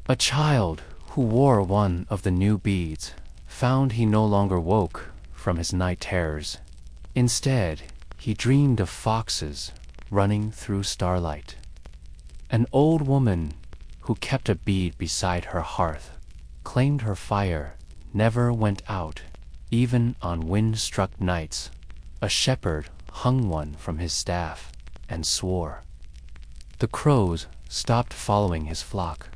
A child who wore one of the new beads found he no longer woke from his night terrors. Instead, he dreamed of foxes running through starlight. An old woman who kept a bead beside her hearth claimed her fire never went out, even on wind-struck nights. A shepherd hung one from his staff and swore. The crows stopped following his flock,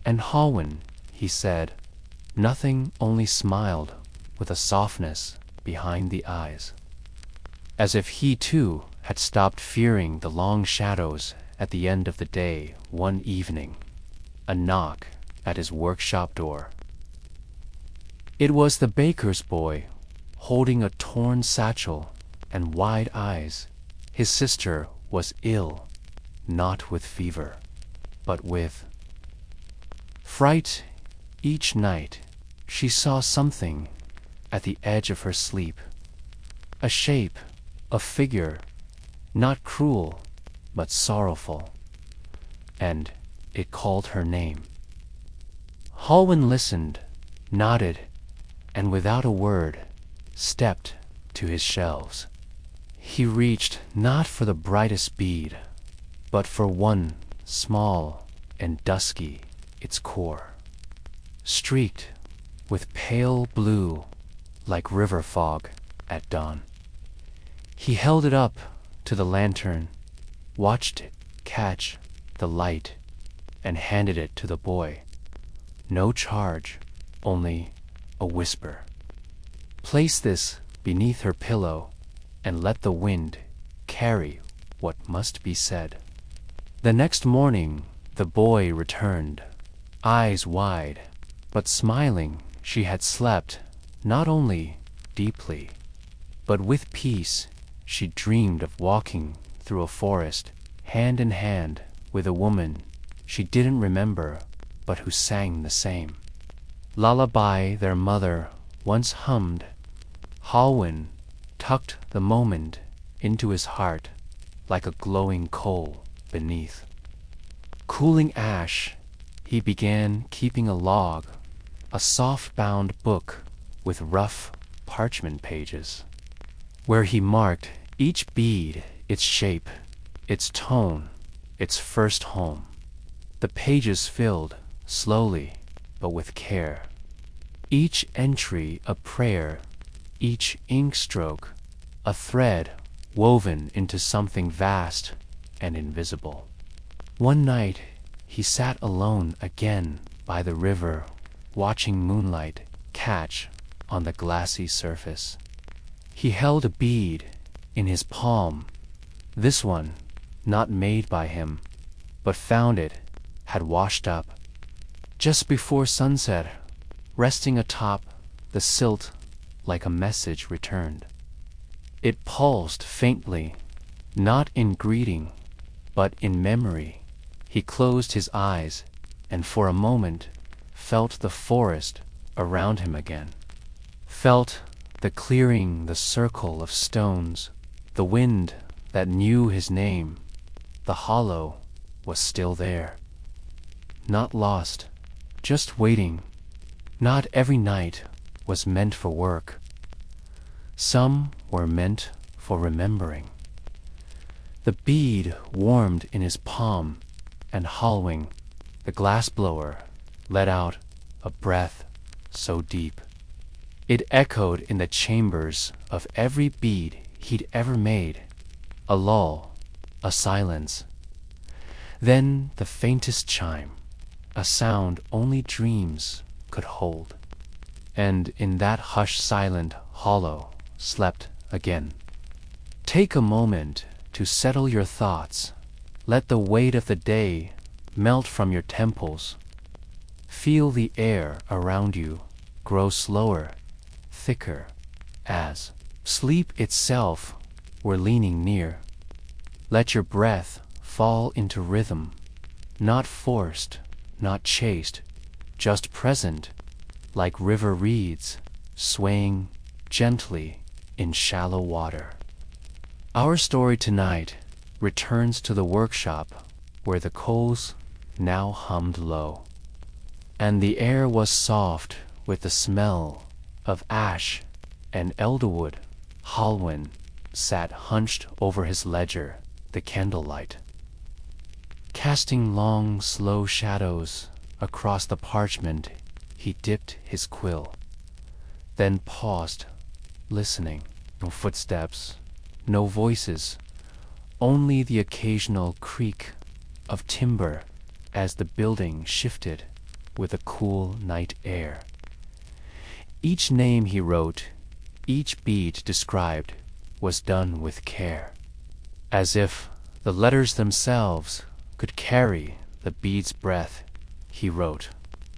and Halwin, he said, nothing, only smiled with a softness behind the eyes, as if he too had stopped fearing the long shadows. At the end of the day, one evening, a knock at his workshop door. It was the baker's boy, holding a torn satchel and wide eyes. His sister was ill, not with fever, but with fright. Each night she saw something at the edge of her sleep, a shape, a figure, not cruel, but sorrowful, and it called her name. Halwin listened, nodded, and without a word, stepped to his shelves. He reached not for the brightest bead, but for one small and dusky, its core, streaked with pale blue like river fog at dawn. He held it up to the lantern, watched it catch the light, and handed it to the boy. No charge, only a whisper. Place this beneath her pillow and let the wind carry what must be said. The next morning, the boy returned, eyes wide, but smiling. She had slept, not only deeply, but with peace. She dreamed of walking through a forest, hand in hand with a woman she didn't remember, but who sang the same lullaby their mother once hummed. Halwin tucked the moment into his heart like a glowing coal beneath cooling ash. He began keeping a log, a soft-bound book with rough parchment pages, where he marked each bead, its shape, its tone, its first home. The pages filled slowly, but with care. Each entry a prayer, each ink stroke a thread woven into something vast and invisible. One night he sat alone again by the river, watching moonlight catch on the glassy surface. He held a bead in his palm, this one not made by him, but found it had washed up just before sunset, resting atop the silt like a message returned. It pulsed faintly, not in greeting, but in memory. He closed his eyes and for a moment felt the forest around him again. Felt the clearing, the circle of stones, the wind that knew his name. The hollow was still there. Not lost, just waiting. Not every night was meant for work. Some were meant for remembering. The bead warmed in his palm, and Halwin, the glassblower, let out a breath so deep it echoed in the chambers of every bead he'd ever made. A lull, a silence. Then the faintest chime, a sound only dreams could hold. And in that hushed silent hollow slept again. Take a moment to settle your thoughts. Let the weight of the day melt from your temples. Feel the air around you grow slower, thicker, as sleep itself were leaning near. Let your breath fall into rhythm, not forced, not chased, just present, like river reeds swaying gently in shallow water. Our story tonight returns to the workshop where the coals now hummed low, and the air was soft with the smell of ash and elderwood. Halwin sat hunched over his ledger, the candlelight, casting long, slow shadows across the parchment. He dipped his quill, then paused, listening. No footsteps, no voices, only the occasional creak of timber as the building shifted with the cool night air. Each name he wrote, each bead described, was done with care, as if the letters themselves could carry the bead's breath. He wrote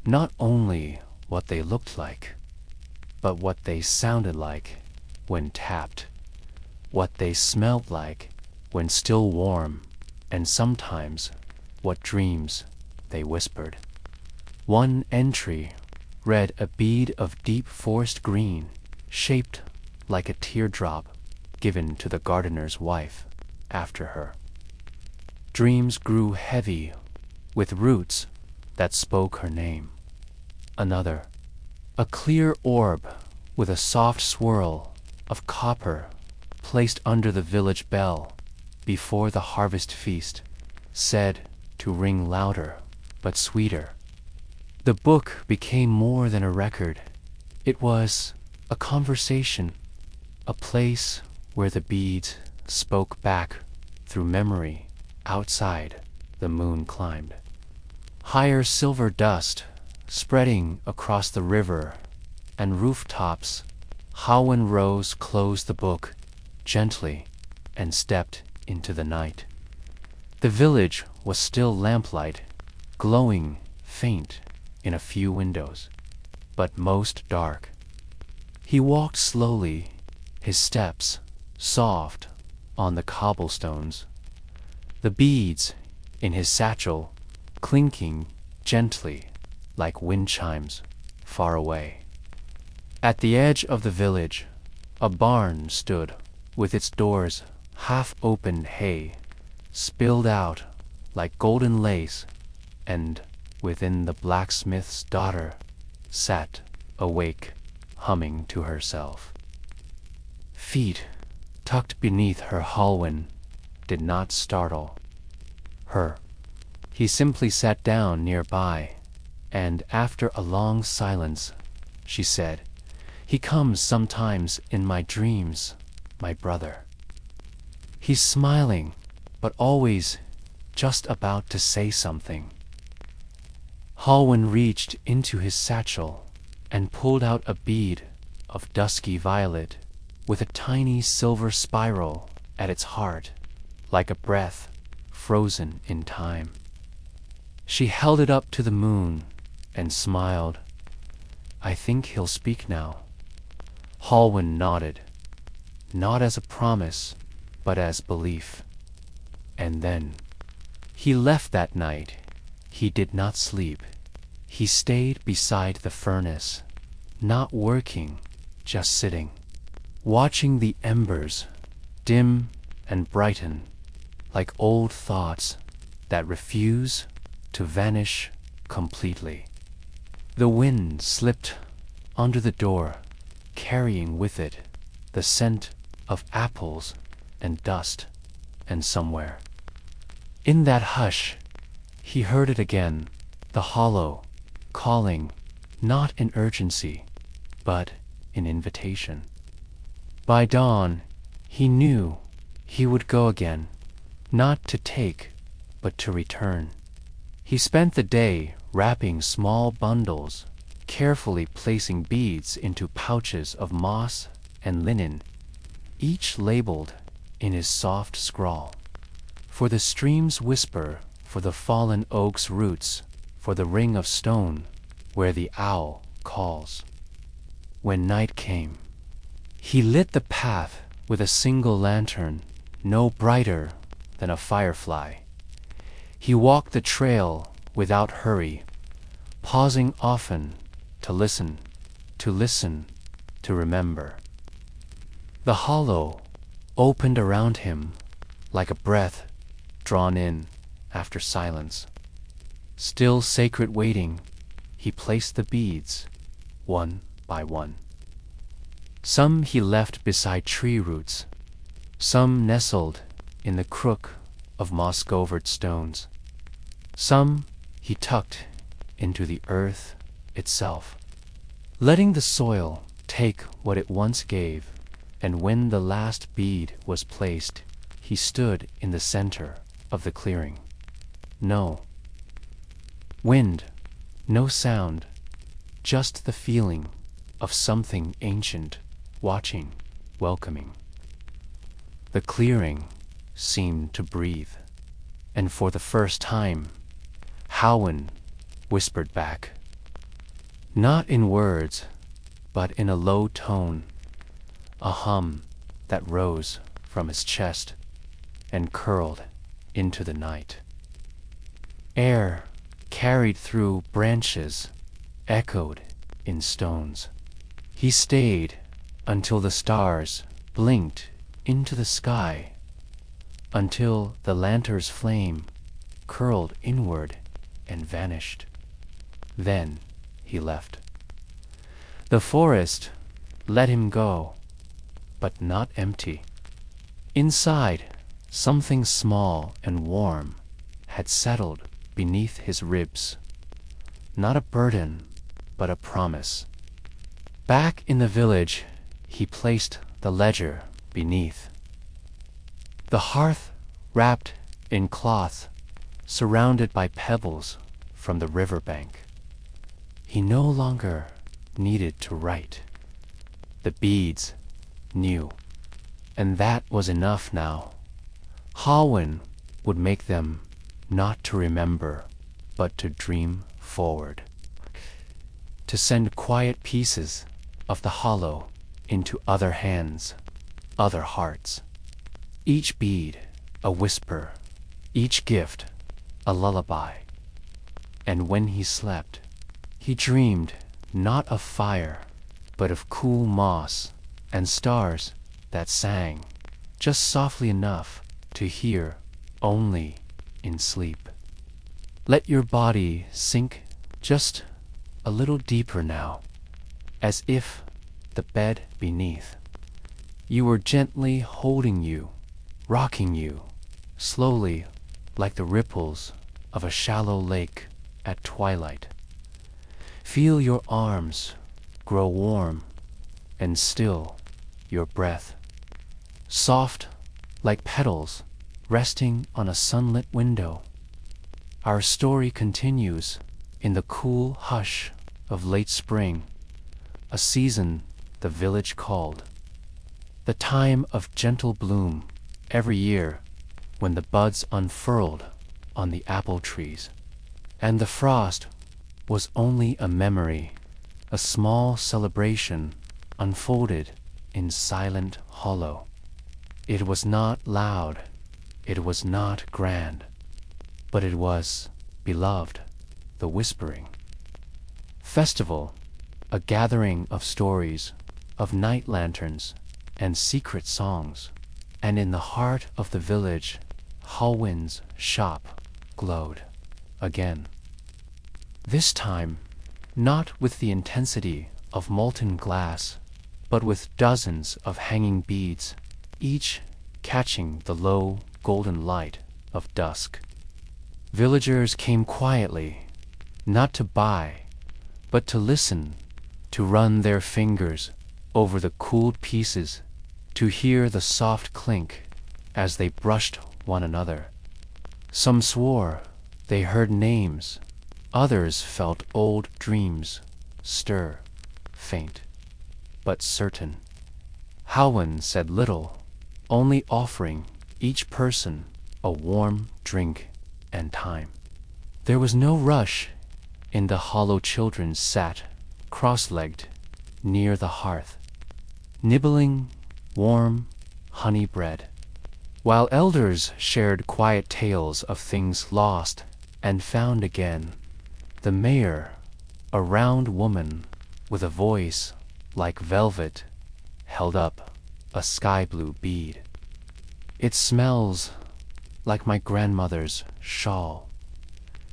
not only what they looked like, but what they sounded like when tapped, what they smelled like when still warm, and sometimes what dreams they whispered. One entry read a bead of deep forest green, shaped like a teardrop given to the gardener's wife after her. Dreams grew heavy with roots that spoke her name. Another, a clear orb with a soft swirl of copper placed under the village bell before the harvest feast, said to ring louder but sweeter. The book became more than a record. It was a conversation, a place where the beads spoke back through memory. Outside, the moon climbed. Higher silver dust spreading across the river and rooftops. Halwin rose, closed the book gently, and stepped into the night. The village was still lamplight, glowing faint in a few windows, but most dark. He walked slowly, his steps soft on the cobblestones, the beads in his satchel clinking gently like wind chimes far away. At the edge of the village, a barn stood with its doors half-opened, hay spilled out like golden lace, and within the blacksmith's daughter sat awake, humming to herself. Feet tucked beneath her Halwin did not startle her. He simply sat down nearby, and after a long silence, she said, "He comes sometimes in my dreams, my brother. He's smiling, but always just about to say something." Halwin reached into his satchel and pulled out a bead of dusky violet with a tiny silver spiral at its heart, like a breath frozen in time. She held it up to the moon and smiled. "I think he'll speak now." Halwin nodded, not as a promise, but as belief. And then he left that night. He did not sleep. He stayed beside the furnace, not working, just sitting, watching the embers dim and brighten like old thoughts that refuse to vanish completely. The wind slipped under the door, carrying with it the scent of apples and dust, and somewhere in that hush he heard it again, the hollow calling, not in urgency, but in invitation. By dawn he knew he would go again, not to take, but to return. He spent the day wrapping small bundles, carefully placing beads into pouches of moss and linen, each labeled in his soft scrawl. For the stream's whisper, for the fallen oak's roots, for the ring of stone where the owl calls. When night came, he lit the path with a single lantern, no brighter than a firefly. He walked the trail without hurry, pausing often to listen, to remember. The hollow opened around him like a breath drawn in after silence. Still sacred waiting, he placed the beads, one by one. Some he left beside tree roots, some nestled in the crook of moss-covered stones. Some he tucked into the earth itself, letting the soil take what it once gave, and when the last bead was placed, he stood in the center of the clearing. No wind, no sound, just the feeling of something ancient, watching, welcoming. The clearing seemed to breathe, and for the first time, Halwin whispered back, not in words, but in a low tone, a hum that rose from his chest and curled into the night. Air carried through branches, echoed in stones. He stayed until the stars blinked into the sky, until the lantern's flame curled inward and vanished. Then he left. The forest let him go, but not empty. Inside, something small and warm had settled beneath his ribs. Not a burden, but a promise. Back in the village, he placed the ledger beneath. The hearth wrapped in cloth, surrounded by pebbles from the riverbank. He no longer needed to write. The beads knew, and that was enough now. Halwin would make them not to remember, but to dream forward, to send quiet pieces of the hollow into other hands, other hearts. Each bead a whisper, each gift a lullaby. And when he slept, he dreamed not of fire, but of cool moss and stars that sang just softly enough to hear only in sleep. Let your body sink just a little deeper now, as if the bed beneath you were gently holding you, rocking you, slowly like the ripples of a shallow lake at twilight. Feel your arms grow warm and still your breath, soft like petals resting on a sunlit window. Our story continues in the cool hush of late spring, a season the village called the time of gentle bloom every year, when the buds unfurled on the apple trees, and the frost was only a memory, a small celebration unfolded in Silent Hollow. It was not loud, it was not grand, but it was beloved, the whispering. Festival, a gathering of stories, of night lanterns and secret songs, and in the heart of the village, Halwin's shop glowed again. This time, not with the intensity of molten glass, but with dozens of hanging beads, each catching the low golden light of dusk. Villagers came quietly, not to buy, but to listen, to run their fingers over the cooled pieces, to hear the soft clink as they brushed one another. Some swore they heard names, others felt old dreams stir, faint, but certain. Halwin said little, only offering each person a warm drink and time. There was no rush. In the hollow children sat, cross-legged, near the hearth, nibbling warm honey bread, while elders shared quiet tales of things lost and found again. The mayor, a round woman with a voice like velvet, held up a sky-blue bead. "It smells like my grandmother's shawl,"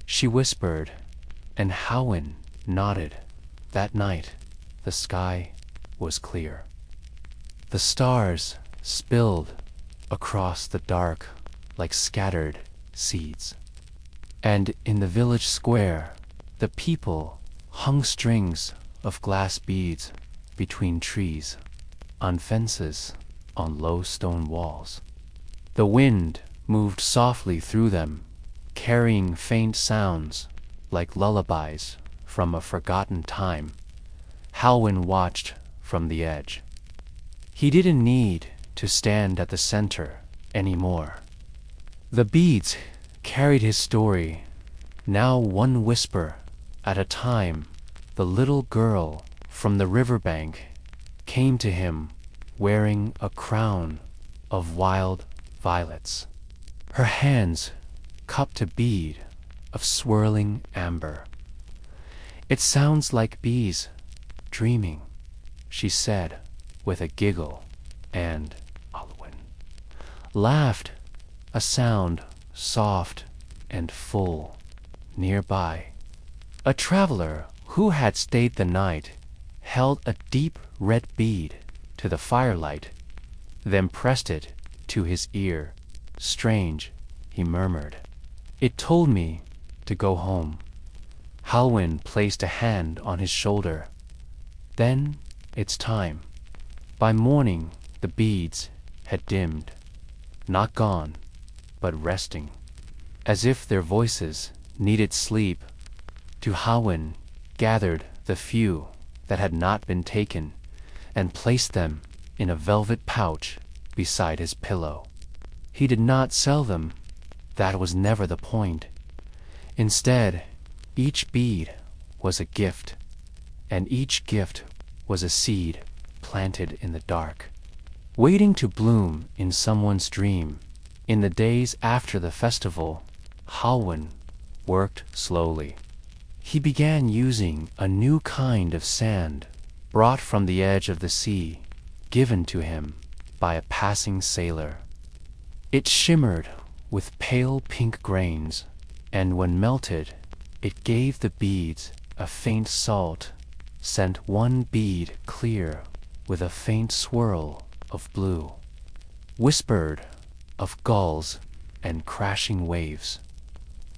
she whispered, and Halwin nodded. That night, the sky was clear. The stars spilled across the dark like scattered seeds. And in the village square, the people hung strings of glass beads between trees, on fences, on low stone walls. The wind moved softly through them, carrying faint sounds like lullabies from a forgotten time. Halwin watched from the edge. He didn't need to stand at the center anymore. The beads carried his story, now one whisper at a time. The little girl from the riverbank came to him wearing a crown of wild violets, her hands cupped a bead of swirling amber. "It sounds like bees dreaming," she said with a giggle, and Halwin laughed, a sound soft and full. Nearby, a traveler who had stayed the night held a deep red bead to the firelight, then pressed it to his ear. "Strange," he murmured. "It told me to go home." Halwin placed a hand on his shoulder. "Then it's time." By morning, the beads had dimmed, not gone, but resting, as if their voices needed sleep. To Halwin gathered the few that had not been taken and placed them in a velvet pouch beside his pillow. He did not sell them. That was never the point. Instead, each bead was a gift, and each gift was a seed planted in the dark, waiting to bloom in someone's dream. In the days after the festival, Halwin worked slowly. He began using a new kind of sand brought from the edge of the sea, given to him by a passing sailor. It shimmered with pale pink grains, and when melted, it gave the beads a faint salt, sent one bead clear with a faint swirl of blue, whispered of gulls and crashing waves,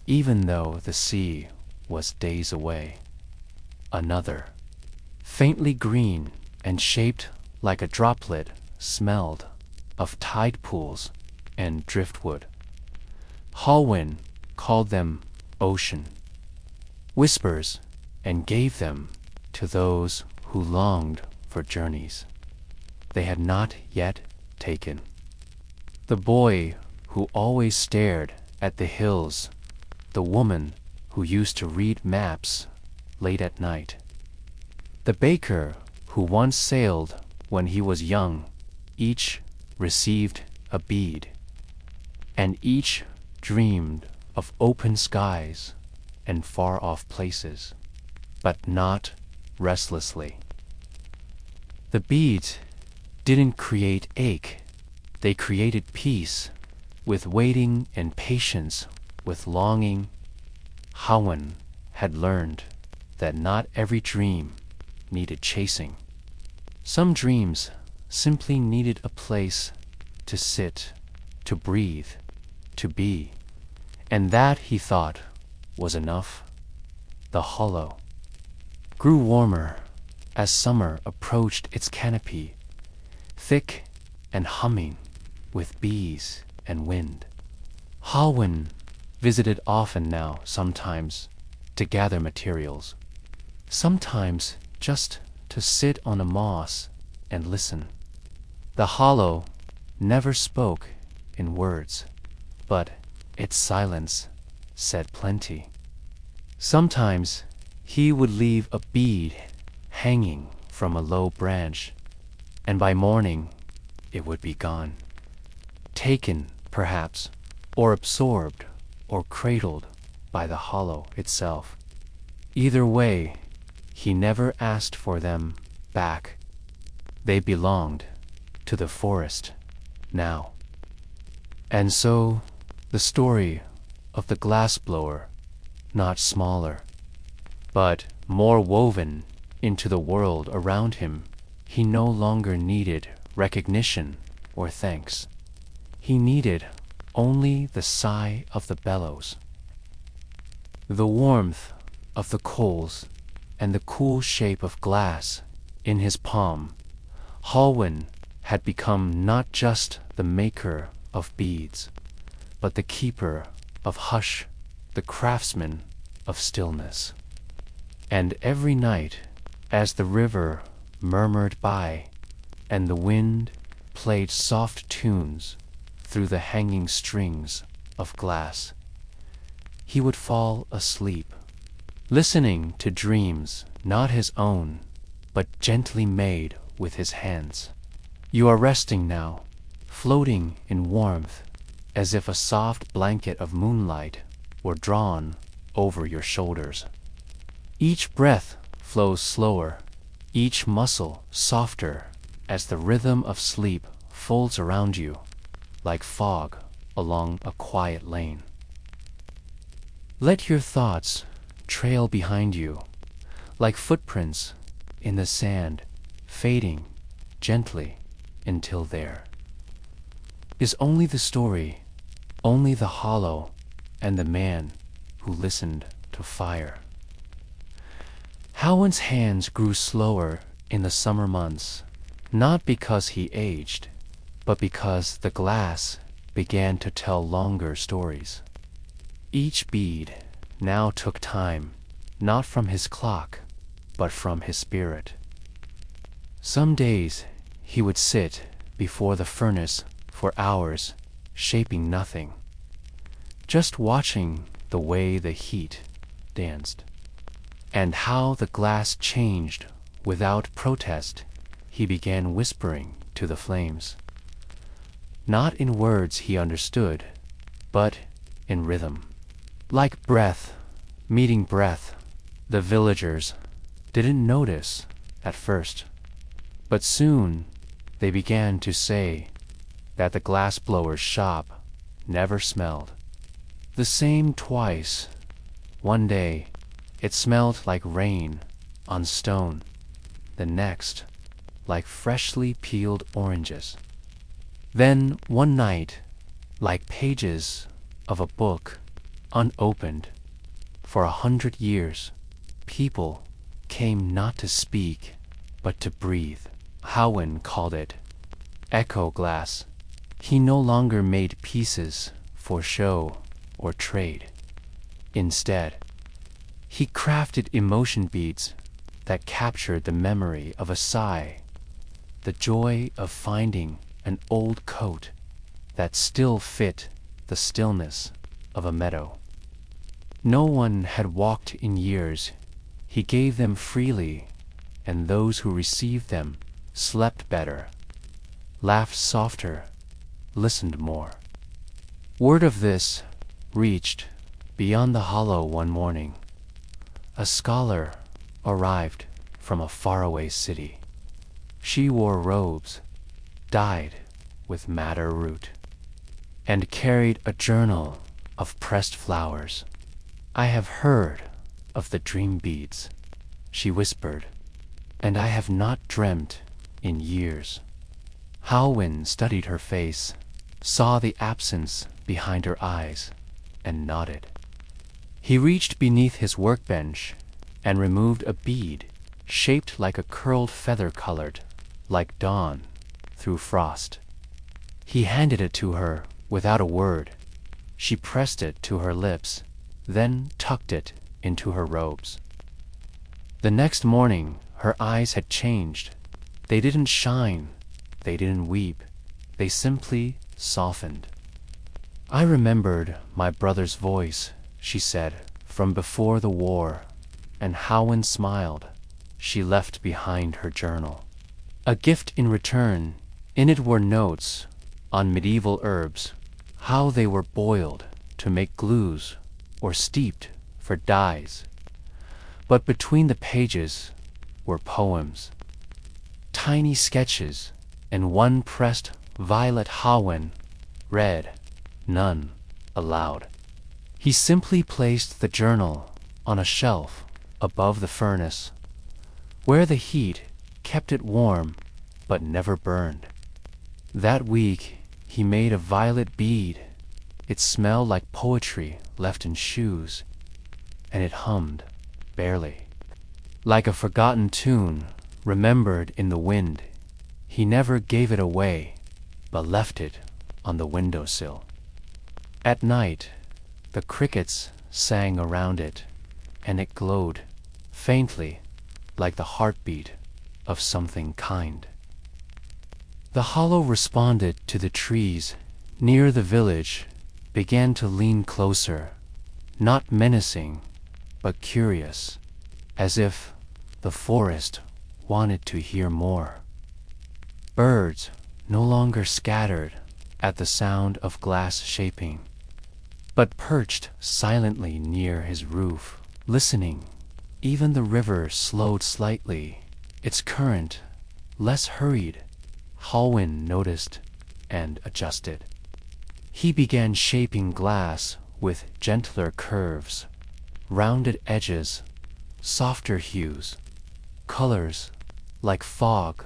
even though the sea was days away. Another, faintly green and shaped like a droplet, smelled of tide pools and driftwood. Halwin called them ocean whispers and gave them to those who longed for journeys they had not yet taken. The boy who always stared at the hills, the woman who used to read maps late at night, the baker who once sailed when he was young, each received a bead, and each dreamed of open skies and far-off places, but not restlessly. The beads didn't create ache, they created peace, with waiting and patience, with longing. Halwin had learned that not every dream needed chasing. Some dreams simply needed a place to sit, to breathe, to be, and that, he thought, was enough. The hollow grew warmer as summer approached its canopy, thick and humming with bees and wind. Halwin visited often now, sometimes to gather materials, sometimes just to sit on a moss and listen. The hollow never spoke in words, but its silence said plenty. Sometimes he would leave a bead hanging from a low branch, and by morning it would be gone, taken perhaps, or absorbed or cradled by the hollow itself. Either way, he never asked for them back. They belonged to the forest now. And so the story of the glassblower, not smaller, but more woven into the world around him. He no longer needed recognition or thanks. He needed only the sigh of the bellows, the warmth of the coals, and the cool shape of glass in his palm. Halwin had become not just the maker of beads, but the keeper of hush, the craftsman of stillness. And every night, as the river murmured by, and the wind played soft tunes through the hanging strings of glass, he would fall asleep, listening to dreams not his own, but gently made with his hands. You are resting now, floating in warmth, as if a soft blanket of moonlight were drawn over your shoulders. Each breath flows slower, each muscle softer, as the rhythm of sleep folds around you, like fog along a quiet lane. Let your thoughts trail behind you, like footprints in the sand, fading gently until there is only the story, only the hollow, and the man who listened to fire. Halwin's hands grew slower in the summer months, not because he aged, but because the glass began to tell longer stories. Each bead now took time, not from his clock, but from his spirit. Some days he would sit before the furnace for hours, shaping nothing, just watching the way the heat danced. And how the glass changed without protest, he began whispering to the flames. Not in words he understood, but in rhythm. Like breath meeting breath, the villagers didn't notice at first, but soon they began to say that the glassblower's shop never smelled the same twice. One day it smelled like rain on stone, the next like freshly peeled oranges. Then one night, like pages of a book unopened for 100 years, people came not to speak but to breathe. Halwin called it echo glass. He no longer made pieces for show or trade. Instead, he crafted emotion beads that captured the memory of a sigh, the joy of finding an old coat that still fit the stillness of a meadow. No one had walked in years. He gave them freely, and those who received them slept better, laughed softer, listened more. Word of this reached beyond the hollow one morning. A scholar arrived from a faraway city. She wore robes dyed with madder root, and carried a journal of pressed flowers. I have heard of the dream beads, she whispered, and I have not dreamt in years. Halwin studied her face, saw the absence behind her eyes, and nodded. He reached beneath his workbench and removed a bead shaped like a curled feather colored like dawn through frost. He handed it to her without a word. She pressed it to her lips, then tucked it into her robes. The next morning, her eyes had changed. They didn't shine, they didn't weep, they simply softened. I remembered my brother's voice, she said, from before the war, and Halwin smiled. She left behind her journal. A gift in return. In it were notes on medieval herbs, how they were boiled to make glues or steeped for dyes. But between the pages were poems, tiny sketches, and one pressed violet. Halwin read none aloud. He simply placed the journal on a shelf above the furnace, where the heat kept it warm but never burned. That week he made a violet bead. It smelled like poetry left in shoes, and it hummed barely, like a forgotten tune remembered in the wind. He never gave it away, but left it on the windowsill. At night, the crickets sang around it, and it glowed faintly like the heartbeat of something kind. The hollow responded to the trees near the village, began to lean closer, not menacing, but curious, as if the forest wanted to hear more. Birds no longer scattered at the sound of glass shaping, but perched silently near his roof, listening. Even the river slowed slightly, its current less hurried. Halwin noticed and adjusted. He began shaping glass with gentler curves, rounded edges, softer hues, colors like fog,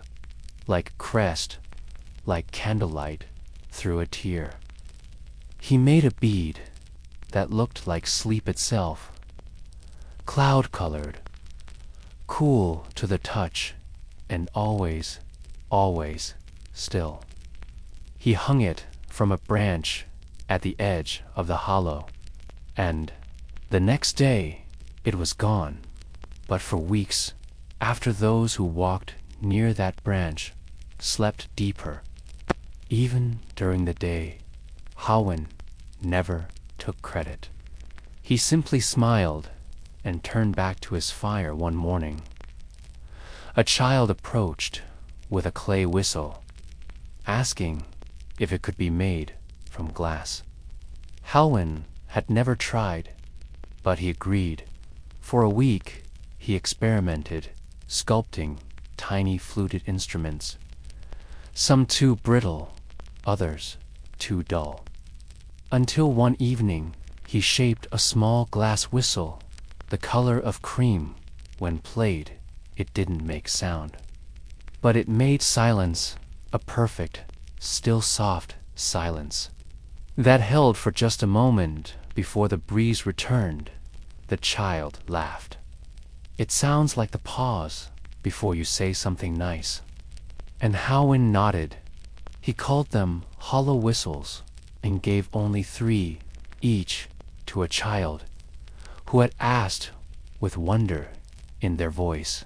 like crest, like candlelight through a tear. He made a bead that looked like sleep itself, cloud-colored, cool to the touch, and always, always still. He hung it from a branch at the edge of the hollow, and the next day it was gone. But for weeks after, those who walked near that branch slept deeper. Even during the day, Halwin never took credit. He simply smiled and turned back to his fire one morning. A child approached with a clay whistle, asking if it could be made from glass. Halwin had never tried, but he agreed. For a week, he experimented, sculpting tiny fluted instruments, some too brittle, others too dull. Until one evening, he shaped a small glass whistle, the color of cream. When played, it didn't make sound, but it made silence, a perfect, still soft silence, that held for just a moment before the breeze returned. The child laughed. It sounds like the pause before you say something nice. And Halwin nodded. He called them hollow whistles and gave only 3 each to a child who had asked with wonder in their voice,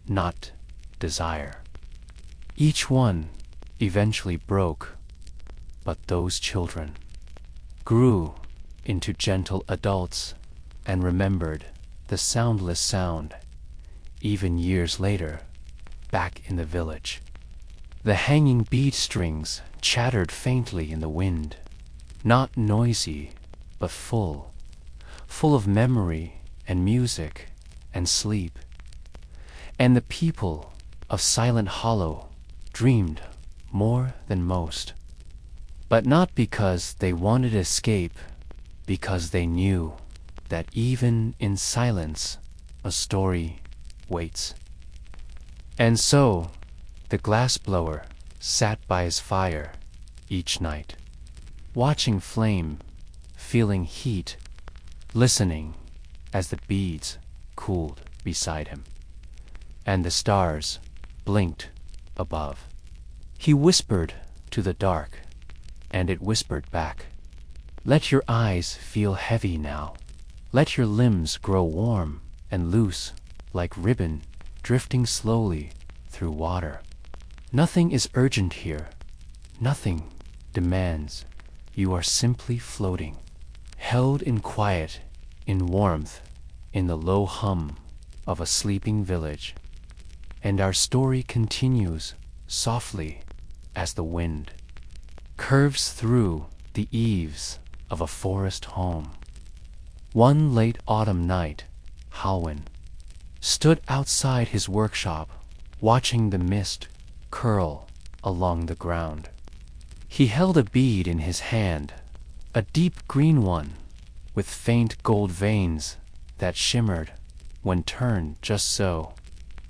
not desire. Each one eventually broke, but those children grew into gentle adults and remembered the soundless sound, even years later, back in the village. The hanging bead strings chattered faintly in the wind, not noisy, but full of memory and music and sleep. And the people of Silent Hollow dreamed more than most, but not because they wanted to escape, because they knew that even in silence, a story waits. And so, the glassblower sat by his fire each night, watching flame, feeling heat, listening as the beads cooled beside him, and the stars blinked above. He whispered to the dark, and it whispered back, "Let your eyes feel heavy now. Let your limbs grow warm and loose like ribbon drifting slowly through water. Nothing is urgent here. Nothing demands. You are simply floating, held in quiet, in warmth, in the low hum of a sleeping village. And our story continues softly as the wind curves through the eaves of a forest home." One late autumn night, Halwin stood outside his workshop, watching the mist curl along the ground. He held a bead in his hand, a deep green one with faint gold veins that shimmered when turned just so.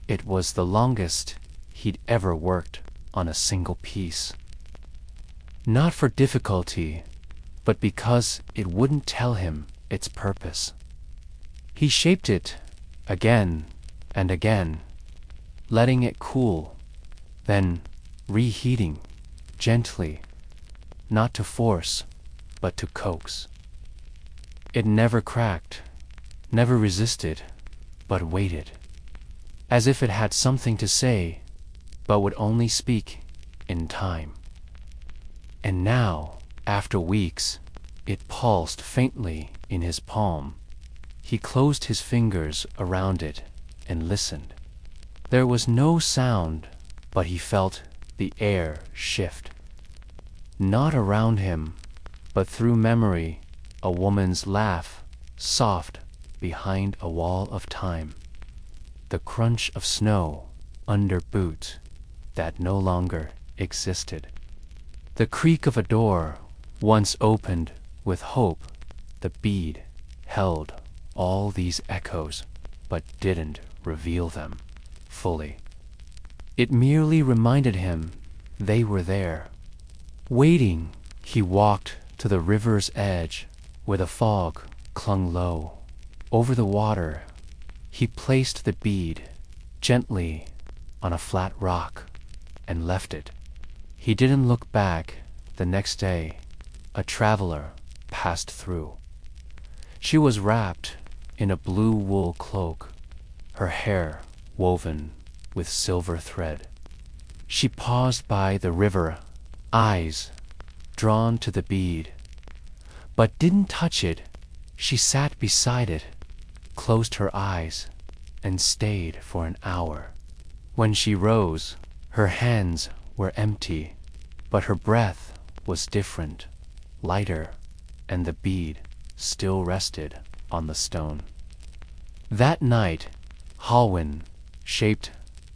It was the longest he'd ever worked on a single piece. Not for difficulty, but because it wouldn't tell him its purpose. He shaped it again and again, letting it cool, then reheating gently, not to force, but to coax. It never cracked, never resisted, but waited, as if it had something to say, but would only speak in time. And now, after weeks, it pulsed faintly in his palm. He closed his fingers around it and listened. There was no sound, but he felt the air shift. Not around him, but through memory, a woman's laugh, soft behind a wall of time. The crunch of snow under boots that no longer existed. The creak of a door once opened with hope. The bead held all these echoes, but didn't reveal them fully. It merely reminded him they were there. Waiting, he walked to the river's edge, where the fog clung low over the water. He placed the bead gently on a flat rock and left it. He didn't look back. The next day, a traveler passed through. She was wrapped in a blue wool cloak, her hair woven with silver thread. She paused by the river, eyes drawn to the bead, but didn't touch it. She sat beside it, closed her eyes, and stayed for an hour. When she rose, her hands were empty, but her breath was different, lighter, and the bead still rested on the stone. That night, Halwin shaped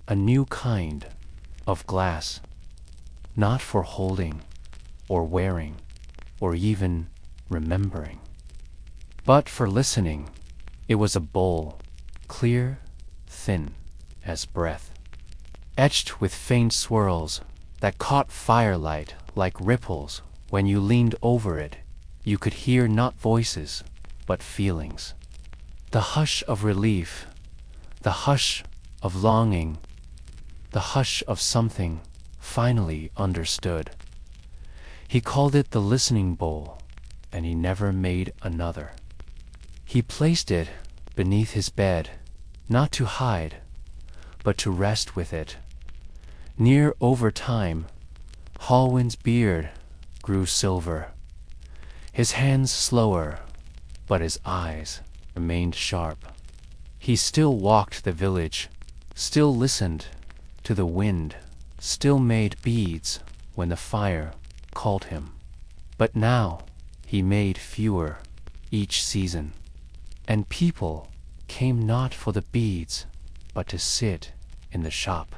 a new kind of glass, not for holding or wearing or even remembering, but for listening. It was a bowl, clear, thin as breath, etched with faint swirls that caught firelight like ripples. When you leaned over it, you could hear not voices, but feelings. The hush of relief, the hush of longing, the hush of something finally understood. He called it the listening bowl, and he never made another. He placed it beneath his bed, not to hide, but to rest with it. Near over time, Halwin's beard grew silver, his hands slower, but his eyes remained sharp. He still walked the village, still listened to the wind, still made beads when the fire called him. But now he made fewer each season, and people came not for the beads, but to sit in the shop,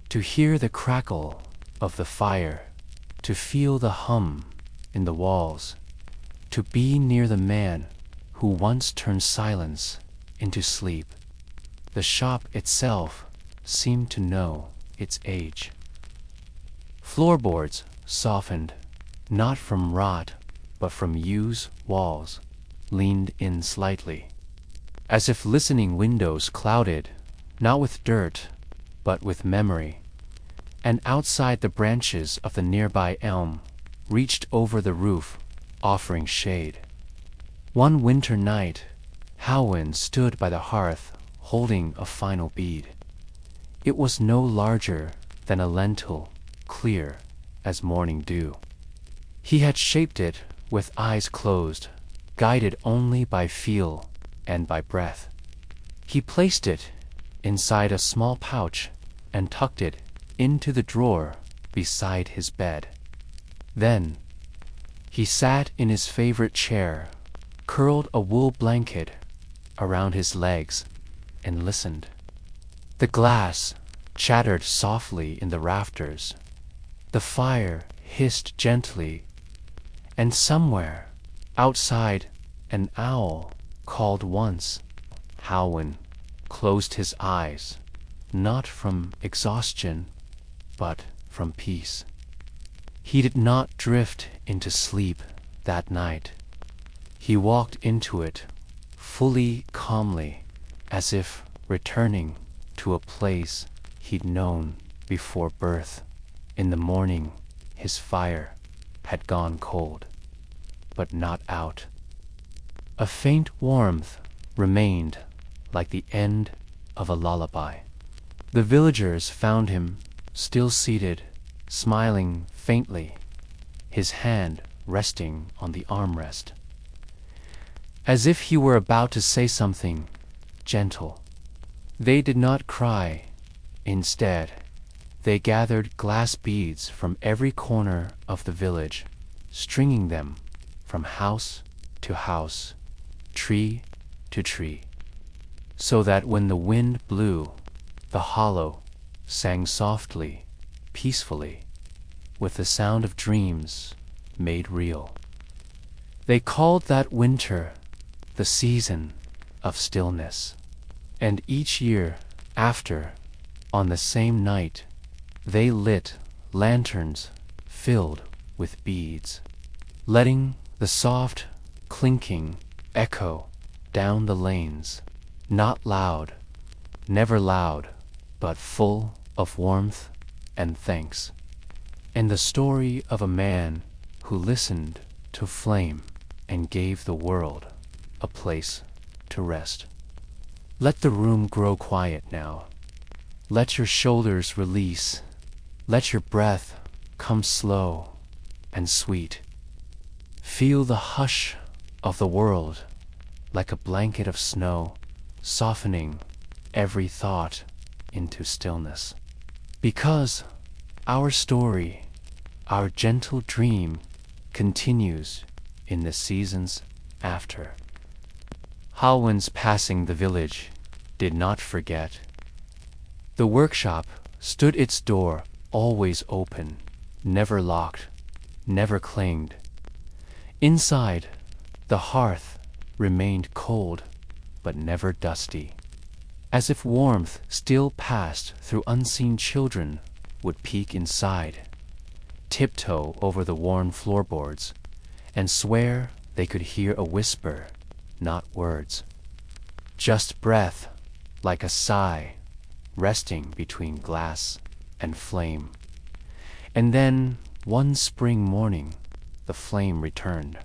to hear the crackle of the fire, to feel the hum in the walls, to be near the man who once turned silence into sleep. The shop itself seemed to know its age. Floorboards softened, not from rot, but from use. Walls leaned in slightly, as if listening. Windows clouded, not with dirt, but with memory. And outside, the branches of the nearby elm reached over the roof, offering shade. One winter night, Halwin stood by the hearth, holding a final bead. It was no larger than a lentil, clear as morning dew. He had shaped it with eyes closed, guided only by feel and by breath. He placed it inside a small pouch and tucked it into the drawer beside his bed. Then he sat in his favorite chair, curled a wool blanket around his legs, and listened. The glass chattered softly in the rafters. The fire hissed gently, and somewhere outside an owl called once. Halwin closed his eyes, not from exhaustion, but from peace. He did not drift into sleep that night. He walked into it fully, calmly, as if returning to a place he'd known before birth. In the morning, his fire had gone cold, but not out. A faint warmth remained, like the end of a lullaby. The villagers found him still seated, smiling faintly, his hand resting on the armrest, as if he were about to say something gentle. They did not cry. Instead, they gathered glass beads from every corner of the village, stringing them from house to house, tree to tree, so that when the wind blew, the hollow sang softly, peacefully, with the sound of dreams made real. They called that winter the season of stillness, and each year after, on the same night, they lit lanterns filled with beads, letting the soft clinking echo down the lanes, not loud, never loud, but full of warmth and thanks, and the story of a man who listened to flame and gave the world a place to rest. Let the room grow quiet now. Let your shoulders release. Let your breath come slow and sweet. Feel the hush of the world like a blanket of snow, softening every thought into stillness. Because our story, our gentle dream, continues in the seasons after. Halwin's passing the village did not forget. The workshop stood its door always open, never locked, never clanged. Inside, the hearth remained cold, but never dusty, as if warmth still passed through unseen children would peek inside, tiptoe over the worn floorboards, and swear they could hear a whisper, not words. Just breath, like a sigh, resting between glass and flame. And then, one spring morning, the flame returned.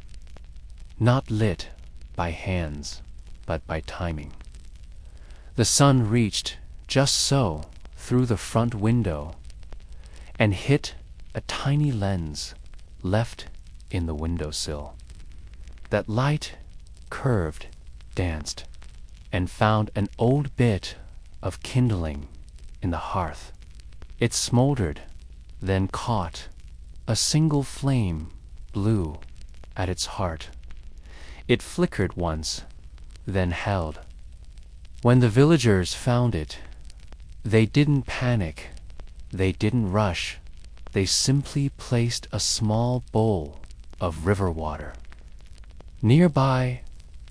Not lit by hands, but by timing. The sun reached just so through the front window and hit a tiny lens left in the windowsill. That light curved, danced, and found an old bit of kindling in the hearth. It smoldered, then caught. A single flame blew at its heart. It flickered once, then held. When the villagers found it, they didn't panic, they didn't rush, they simply placed a small bowl of river water. Nearby,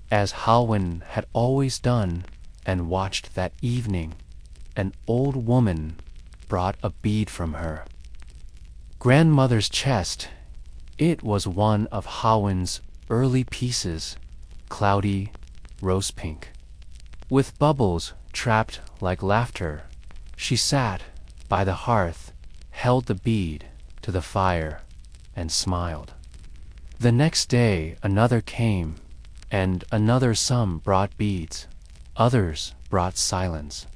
as Halwin had always done and watched that evening, an old woman brought a bead from her grandmother's chest. It was one of Halwin's early pieces, cloudy, rose pink. With bubbles trapped like laughter, she sat by the hearth, held the bead to the fire, and smiled. The next day another came, and another. Some brought beads, others brought silence.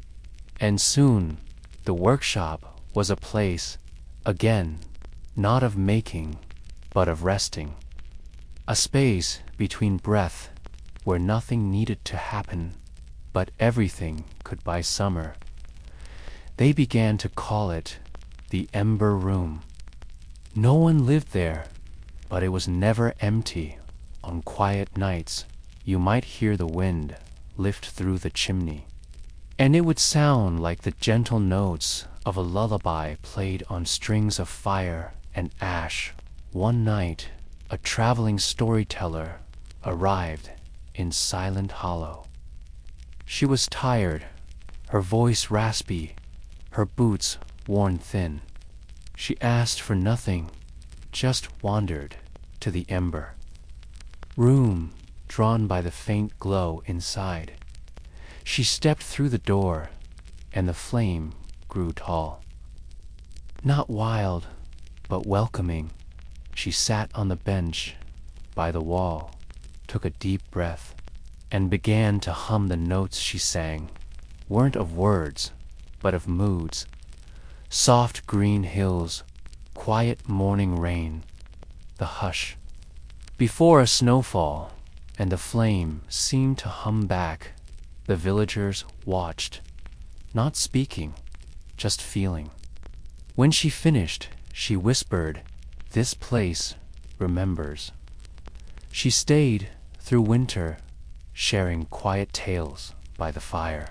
And soon the workshop was a place, again, not of making, but of resting. A space between breath where nothing needed to happen, but everything could by summer. They began to call it the Ember Room. No one lived there, but it was never empty. On quiet nights, you might hear the wind lift through the chimney, and it would sound like the gentle notes of a lullaby played on strings of fire and ash. One night, a traveling storyteller arrived in Silent Hollow. She was tired, her voice raspy, her boots worn thin. She asked for nothing, just wandered to the ember room, drawn by the faint glow inside. She stepped through the door, and the flame grew tall. Not wild, but welcoming. She sat on the bench by the wall, took a deep breath, and began to hum. The notes she sang weren't of words, but of moods. Soft green hills, quiet morning rain, the hush before a snowfall, and the flame seemed to hum back. The villagers watched, not speaking, just feeling. When she finished, she whispered, "This place remembers." She stayed through winter, sharing quiet tales by the fire.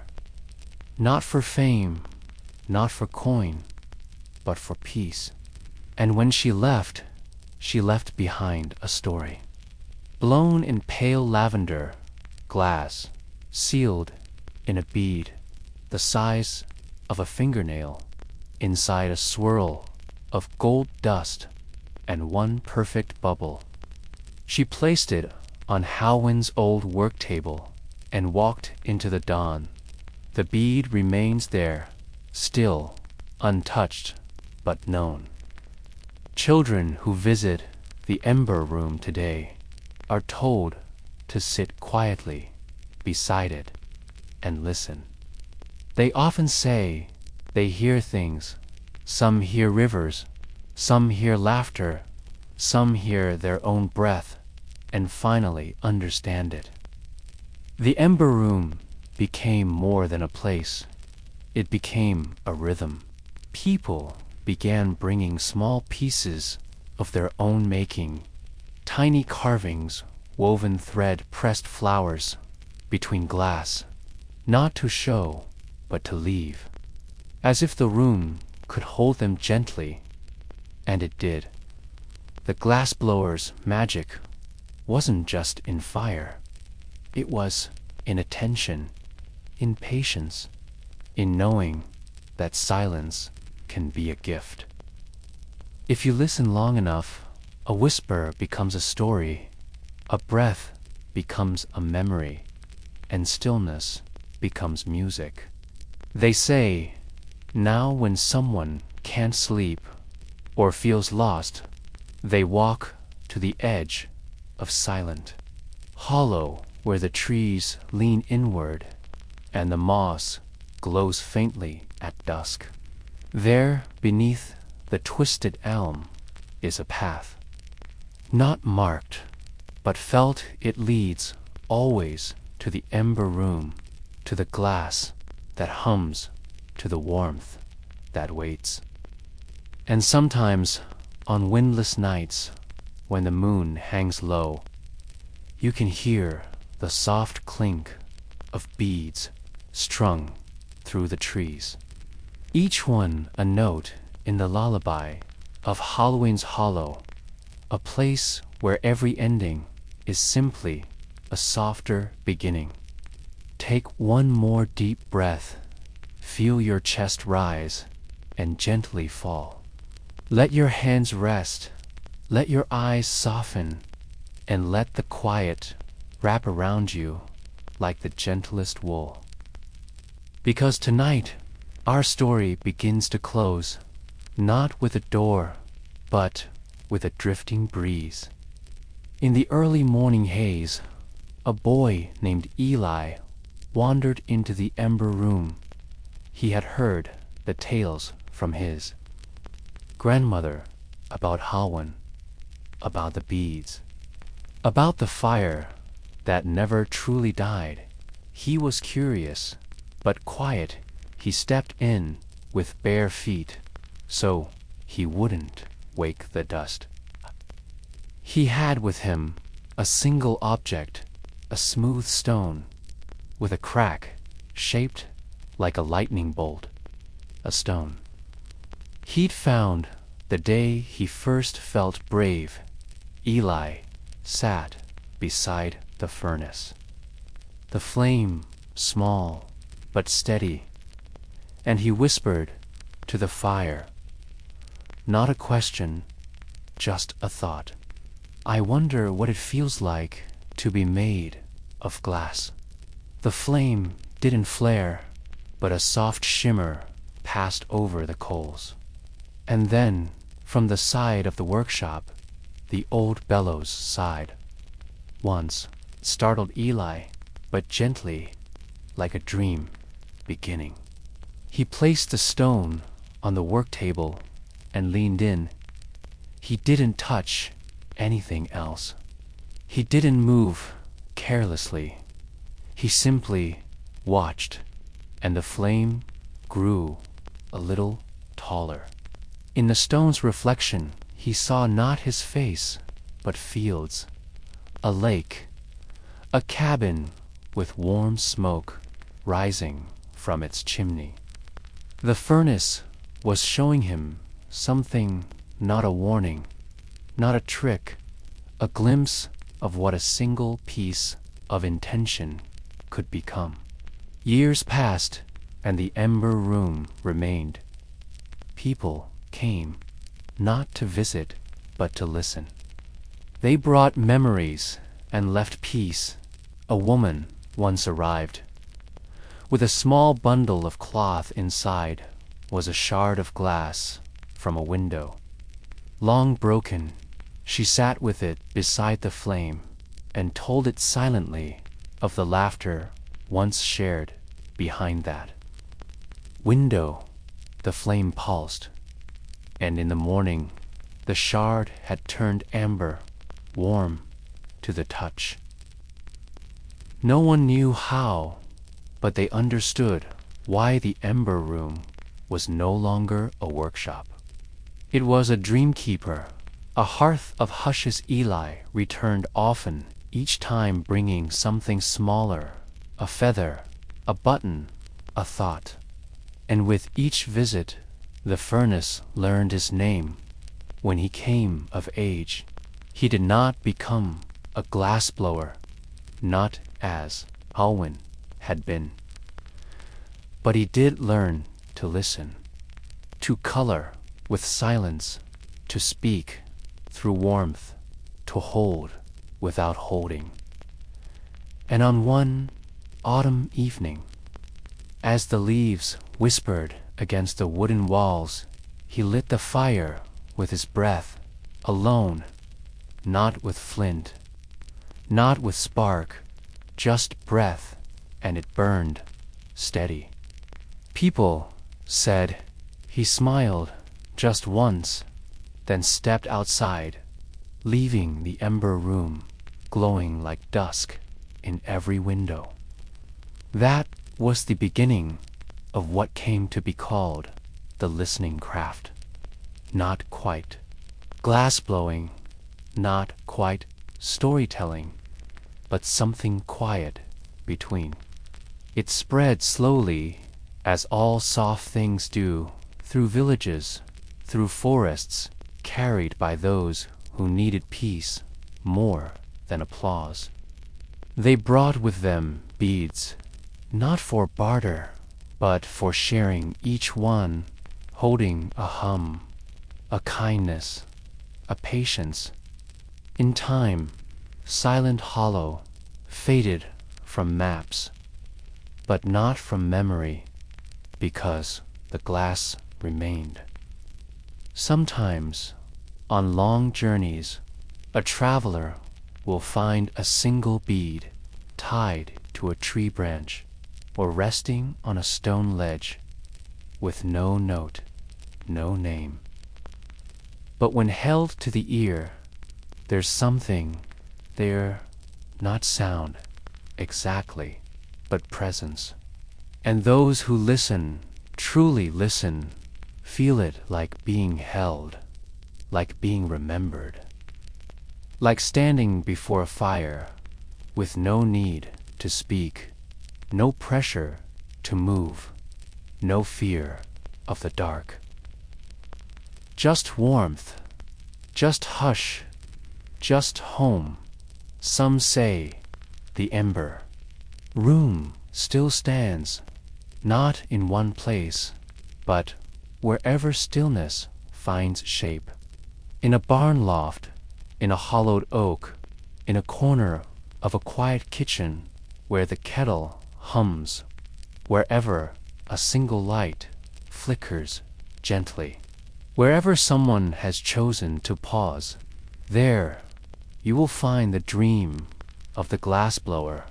Not for fame, not for coin, but for peace. And when she left behind a story. Blown in pale lavender, glass, sealed in a bead, the size of a fingernail, inside a swirl of gold dust and one perfect bubble. She placed it on Halwin's old work table and walked into the dawn. The bead remains there, still, untouched, but known. Children who visit the Ember Room today are told to sit quietly beside it and listen. They often say they hear things. Some hear rivers, some hear laughter, some hear their own breath and finally understand it. The Ember Room became more than a place. It became a rhythm. People began bringing small pieces of their own making, tiny carvings, woven thread, pressed flowers between glass, not to show, but to leave, as if the room could hold them gently, and it did. The glassblower's magic wasn't just in fire. It was in attention, in patience, in knowing that silence can be a gift. If you listen long enough, a whisper becomes a story, a breath becomes a memory, and stillness becomes music. They say, now when someone can't sleep or feels lost, they walk to the edge of Silent Hollow, where the trees lean inward and the moss glows faintly at dusk. There, beneath the twisted elm, is a path, not marked, but felt. It leads always to the Ember Room, to the glass that hums, to the warmth that waits. And sometimes, on windless nights, when the moon hangs low, you can hear the soft clink of beads strung through the trees, each one a note in the lullaby of Halwin's Hollow, a place where every ending is simply a softer beginning. Take one more deep breath, feel your chest rise and gently fall. Let your hands rest, let your eyes soften, and let the quiet wrap around you like the gentlest wool. Because tonight, our story begins to close, not with a door, but with a drifting breeze. In the early morning haze, a boy named Eli wandered into the Ember Room. He had heard the tales from his grandmother about Halwin, about the beads, about the fire that never truly died. He was curious, but quiet. He stepped in with bare feet, so he wouldn't wake the dust. He had with him a single object, a smooth stone, with a crack shaped like a lightning bolt, a stone he'd found the day he first felt brave. Eli sat beside the furnace, the flame small but steady, and he whispered to the fire, not a question, just a thought. I wonder what it feels like to be made of glass. The flame didn't flare, but a soft shimmer passed over the coals. And then, from the side of the workshop, the old bellows sighed. Once, startled Eli, but gently, like a dream beginning. He placed the stone on the work table and leaned in. He didn't touch anything else. He didn't move carelessly. He simply watched, and the flame grew a little taller. In the stone's reflection, he saw not his face, but fields, a lake, a cabin with warm smoke rising from its chimney. The furnace was showing him something, not a warning, not a trick, a glimpse of what a single piece of intention could become. Years passed, and the Ember Room remained. People came, not to visit, but to listen. They brought memories and left peace. A woman once arrived. With a small bundle of cloth inside was a shard of glass from a window. Long broken, she sat with it beside the flame and told it silently of the laughter once shared behind that window. The flame pulsed, and in the morning the shard had turned amber, warm to the touch. No one knew how, but they understood why the Ember Room was no longer a workshop. It was a dreamkeeper, a hearth of hushes. Eli returned often, each time bringing something smaller, a feather, a button, a thought. And with each visit, the furnace learned his name. When he came of age, he did not become a glassblower, not as Halwin had been. But he did learn to listen, to color with silence, to speak through warmth, to hold without holding. And on one autumn evening, as the leaves whispered against the wooden walls, he lit the fire with his breath, alone, not with flint, not with spark, just breath, and it burned steady. People said he smiled just once, then stepped outside, leaving the Ember Room glowing like dusk in every window. That was the beginning of what came to be called the listening craft. Not quite glassblowing, not quite storytelling, but something quiet between. It spread slowly, as all soft things do, through villages, through forests, carried by those who needed peace more than applause. They brought with them beads, not for barter, but for sharing, each one holding a hum, a kindness, a patience. In time, Silent Hollow faded from maps, but not from memory, because the glass remained. Sometimes, on long journeys, a traveler will find a single bead tied to a tree branch or resting on a stone ledge with no note, no name. But when held to the ear, there's something there, not sound exactly, but presence. And those who listen, truly listen, feel it like being held, like being remembered, like standing before a fire with no need to speak, no pressure to move, no fear of the dark. Just warmth, just hush, just home. Some say the Ember Room still stands, not in one place, but wherever stillness finds shape. In a barn loft, in a hollowed oak, in a corner of a quiet kitchen where the kettle hums, wherever a single light flickers gently. Wherever someone has chosen to pause, there you will find the dream of the glassblower,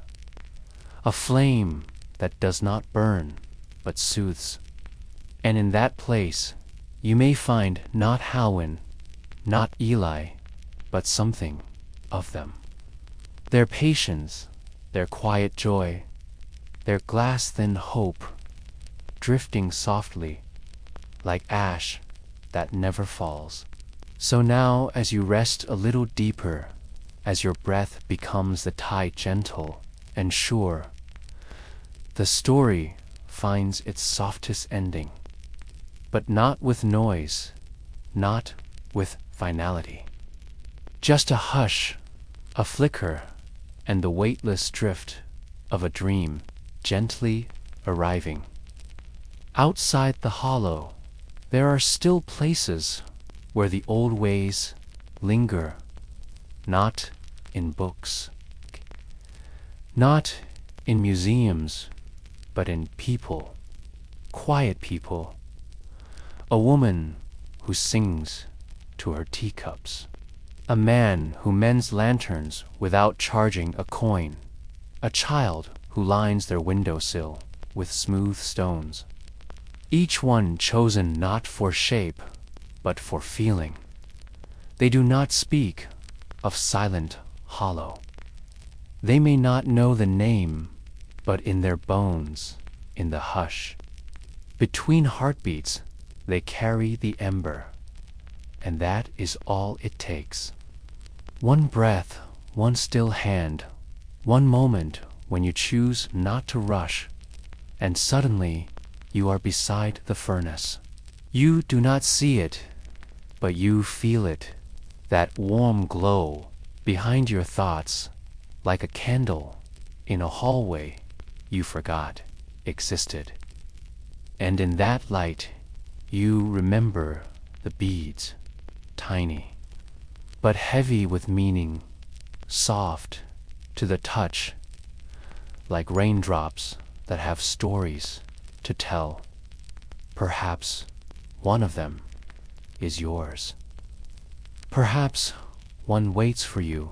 a flame that does not burn but soothes. And in that place you may find not Halwin, not Eli, but something of them. Their patience, their quiet joy, their glass-thin hope, drifting softly like ash that never falls. So now, as you rest a little deeper, as your breath becomes the tide gentle and sure, the story finds its softest ending, but not with noise, not with finality. Just a hush, a flicker, and the weightless drift of a dream gently arriving. Outside the hollow, there are still places where the old ways linger, not in books, not in museums, but in people, quiet people. A woman who sings to her teacups, a man who mends lanterns without charging a coin, a child who lines their windowsill with smooth stones. Each one chosen not for shape, but for feeling. They do not speak of Silent Hollow. They may not know the name, but in their bones, in the hush, between heartbeats, they carry the ember. And that is all it takes. One breath, one still hand, one moment when you choose not to rush, and suddenly you are beside the furnace. You do not see it, but you feel it, that warm glow behind your thoughts, like a candle in a hallway you forgot existed. And in that light, you remember the beads, tiny, but heavy with meaning, soft to the touch, like raindrops that have stories to tell. Perhaps one of them is yours. Perhaps one waits for you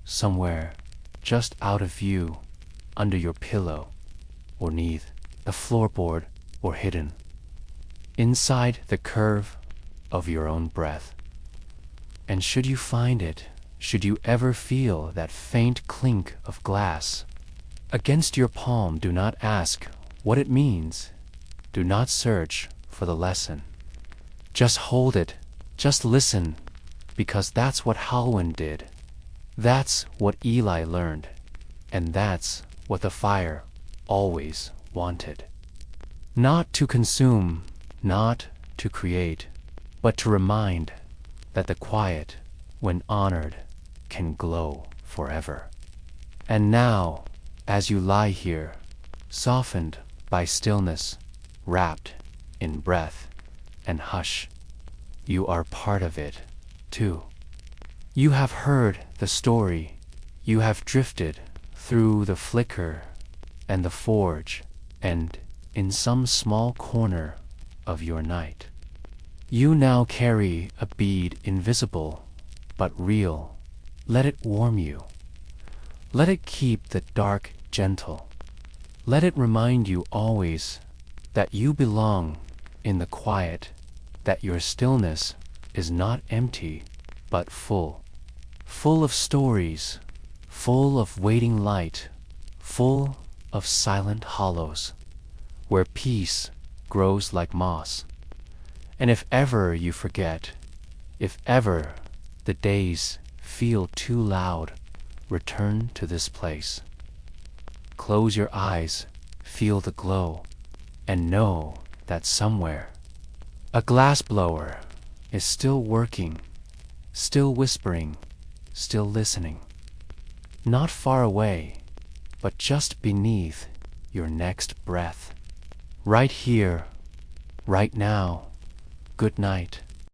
somewhere just out of view, under your pillow, or neath the floorboard, or hidden inside the curve of your own breath. And should you find it, should you ever feel that faint clink of glass against your palm, do not ask what it means. Do not search for the lesson. Just hold it, just listen, because that's what Halwin did. That's what Eli learned, and that's what the fire always wanted. Not to consume, not to create, but to remind that the quiet, when honored, can glow forever. And now, as you lie here, softened by stillness, wrapped in breath and hush, you are part of it, too. You have heard the story, you have drifted through the flicker and the forge, and in some small corner of your night, you now carry a bead invisible but real. Let it warm you. Let it keep the dark gentle. Let it remind you always that you belong in the quiet, that your stillness is not empty but full, full of stories, full of waiting light, full of silent hollows, where peace grows like moss. And if ever you forget, if ever the days feel too loud, return to this place. Close your eyes, feel the glow, and know that somewhere a glassblower is still working, still whispering, still listening. Not far away, but just beneath your next breath. Right here, right now. Good night.